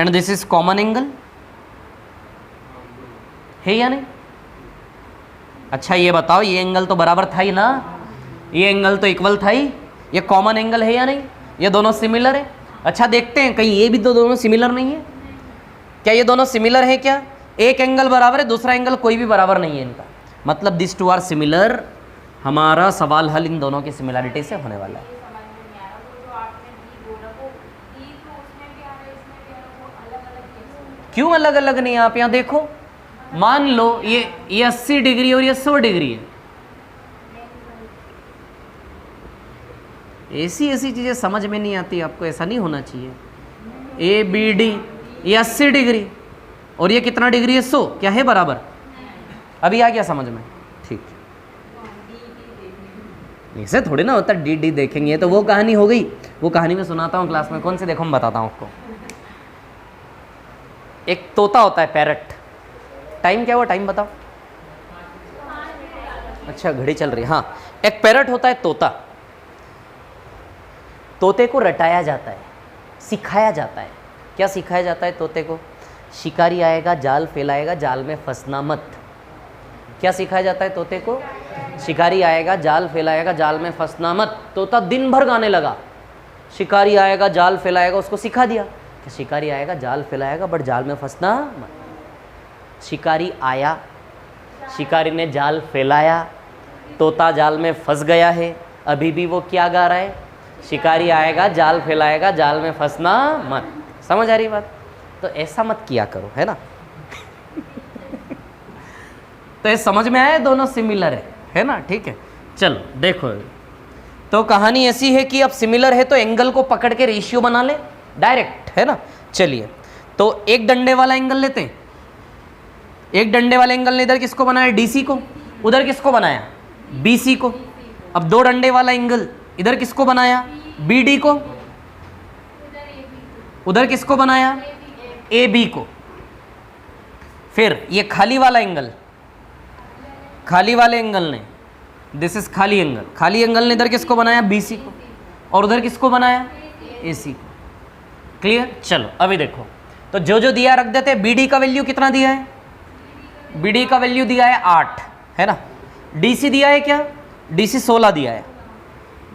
and this is common angle, है या नहीं? अच्छा ये बताओ, ये एंगल तो बराबर था ही ना, ये एंगल तो इक्वल था ही, ये कॉमन एंगल है या नहीं? ये दोनों सिमिलर है। अच्छा देखते हैं, कहीं ये भी तो दोनों सिमिलर नहीं है क्या? ये दोनों सिमिलर है क्या? एक एंगल बराबर है, दूसरा एंगल कोई भी बराबर नहीं है इनका, मतलब दिस टू आर सिमिलर। हमारा सवाल हल इन दोनों की सिमिलरिटी से होने वाला है। क्यों अलग अलग नहीं है? आप यहाँ देखो, मान लो ये 80 डिग्री और ये 100 डिग्री है। ऐसी चीजें समझ में नहीं आती आपको, ऐसा नहीं होना चाहिए। ए बी डी, ये 80 डिग्री और ये कितना डिग्री है? 100। क्या है बराबर? अभी आ गया समझ में? ठीक, ऐसे थोड़ी ना होता डी डी देखेंगे, तो वो कहानी हो गई। वो कहानी में सुनाता हूँ क्लास में। कौन से देखो, मैं बताता हूँ आपको। एक तोता होता है, पैरट। टाइम क्या हुआ? टाइम बताओ। अच्छा घड़ी चल रही है, हाँ। एक पैरट होता है तोता, तोते को रटाया जाता है, सिखाया जाता है। क्या सिखाया जाता है तोते को? शिकारी आएगा जाल फैलाएगा, जाल में फंसना मत। क्या सिखाया जाता है तोते को? शिकारी आएगा जाल फैलाएगा, जाल में फंसना मत। तोता दिन भर गाने लगा, शिकारी आएगा जाल फैलाएगा, उसको सिखा दिया कि शिकारी आएगा जाल फैलाएगा बट जाल में फंसना मत। शिकारी आया, शिकारी ने जाल फैलाया, तोता जाल में फंस गया है, अभी भी वो क्या गा रहा है? शिकारी आएगा जाल फैलाएगा, जाल में फंसना मत। समझ आ रही बात? तो ऐसा मत किया करो, है ना। तो ये समझ में आया, दोनों सिमिलर है ना, ठीक है। चलो देखो, तो कहानी ऐसी है कि अब सिमिलर है तो एंगल को पकड़ के रेशियो बना ले डायरेक्ट, है ना। चलिए, तो एक डंडे वाला एंगल लेते हैं। एक डंडे वाले एंगल ने इधर किसको बनाया? डीसी को। उधर किसको बनाया? बीसी को। अब दो डंडे वाला एंगल इधर किसको बनाया? बीडी को। उधर किसको बनाया? AB को। फिर ये खाली वाला एंगल, खाली वाले एंगल ने, दिस इज खाली एंगल, खाली एंगल ने इधर किसको बनाया? BC को। और उधर किसको बनाया? AC को। क्लियर? चलो अभी देखो, तो जो जो दिया रख देते हैं। BD का वैल्यू कितना दिया है? BD का वैल्यू दिया है 8, है ना। DC दिया है क्या? DC 16 दिया है,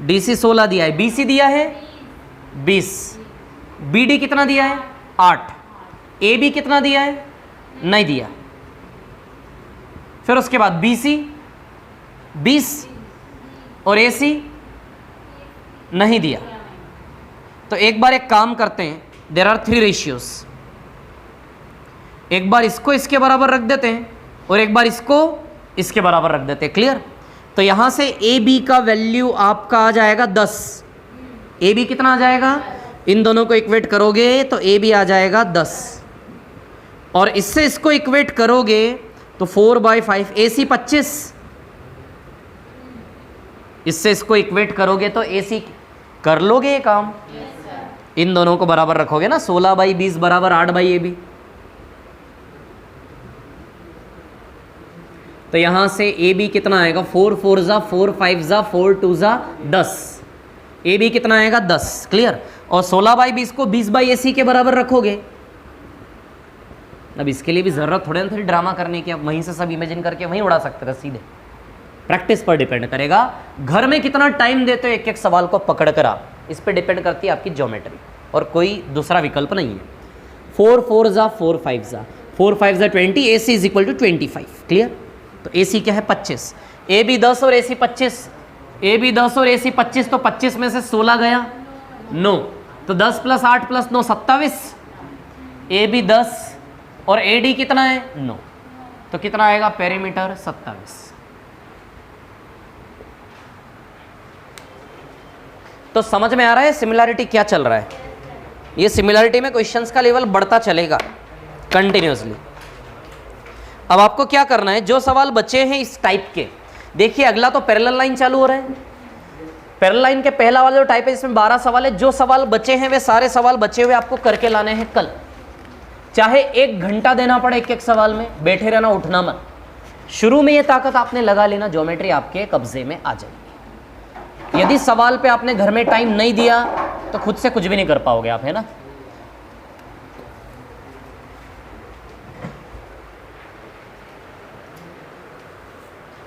DC 16 दिया है। BC दिया है 20। BD कितना दिया है? 8। AB कितना दिया है? नहीं दिया। फिर उसके बाद BC 20 और AC नहीं दिया। तो एक बार एक काम करते हैं, देयर आर 3 रेशियोज। एक बार इसको इसके बराबर रख देते हैं और एक बार इसको इसके बराबर रख देते हैं। क्लियर? तो यहां से AB का वैल्यू आपका आ जाएगा 10। AB कितना आ जाएगा? इन दोनों को इक्वेट करोगे तो AB आ जाएगा 10, और इससे इसको इक्वेट करोगे तो 4/5। AC 25, इससे इसको इक्वेट करोगे तो AC कर लोगे ये काम? इन दोनों को बराबर रखोगे ना, 16/20 बराबर 8/AB। तो यहां से AB कितना आएगा? 4 4 जा 4 5 जा 4 2 जा 10। AB कितना आएगा? 10। क्लियर? और 16/20 को 20/AC के बराबर रखोगे। अब इसके लिए भी जरूरत थोड़ी ना थोड़ी ड्रामा करने की, अब वहीं से सब इमेजिन करके वहीं उड़ा सकते थे सीधे। प्रैक्टिस पर डिपेंड करेगा, घर में कितना टाइम देते हो एक एक सवाल को पकड़ कर आप, इस पर डिपेंड करती है आपकी ज्योमेट्री, और कोई दूसरा विकल्प नहीं है। 4 4 जा 4 5 जा 4 5 जा 20, AC is equal to 25। Clear? तो AC क्या है? 25। AB 10 और AC 25। AB 10 और AC 25, तो 25 में से 16 गया 9, तो 10 + 8 + 9 27। AB 10 और AD कितना है? 9, तो कितना आएगा? पेरीमीटर 27। तो समझ में आ रहा है सिमिलरिटी क्या चल रहा है? ये सिमिलरिटी में क्वेश्चंस का लेवल बढ़ता चलेगा कंटिन्यूअसली। अब आपको क्या करना है, जो सवाल बचे हैं इस टाइप के, देखिए अगला तो पैरेलल लाइन चालू हो रहा है। पैरेलल लाइन के पहला वाला जो टाइप है इसमें 12 सवाल है। जो सवाल बचे हैं वे सारे सवाल बचे हुए आपको करके लाने हैं कल। चाहे 1 घंटा देना पड़े एक एक सवाल में, बैठे रहना, उठना मत। शुरू में ये ताकत आपने लगा लेना, ज्योमेट्री आपके कब्जे में आ जाएगी। यदि सवाल पे आपने घर में टाइम नहीं दिया तो खुद से कुछ भी नहीं कर पाओगे आप, है ना।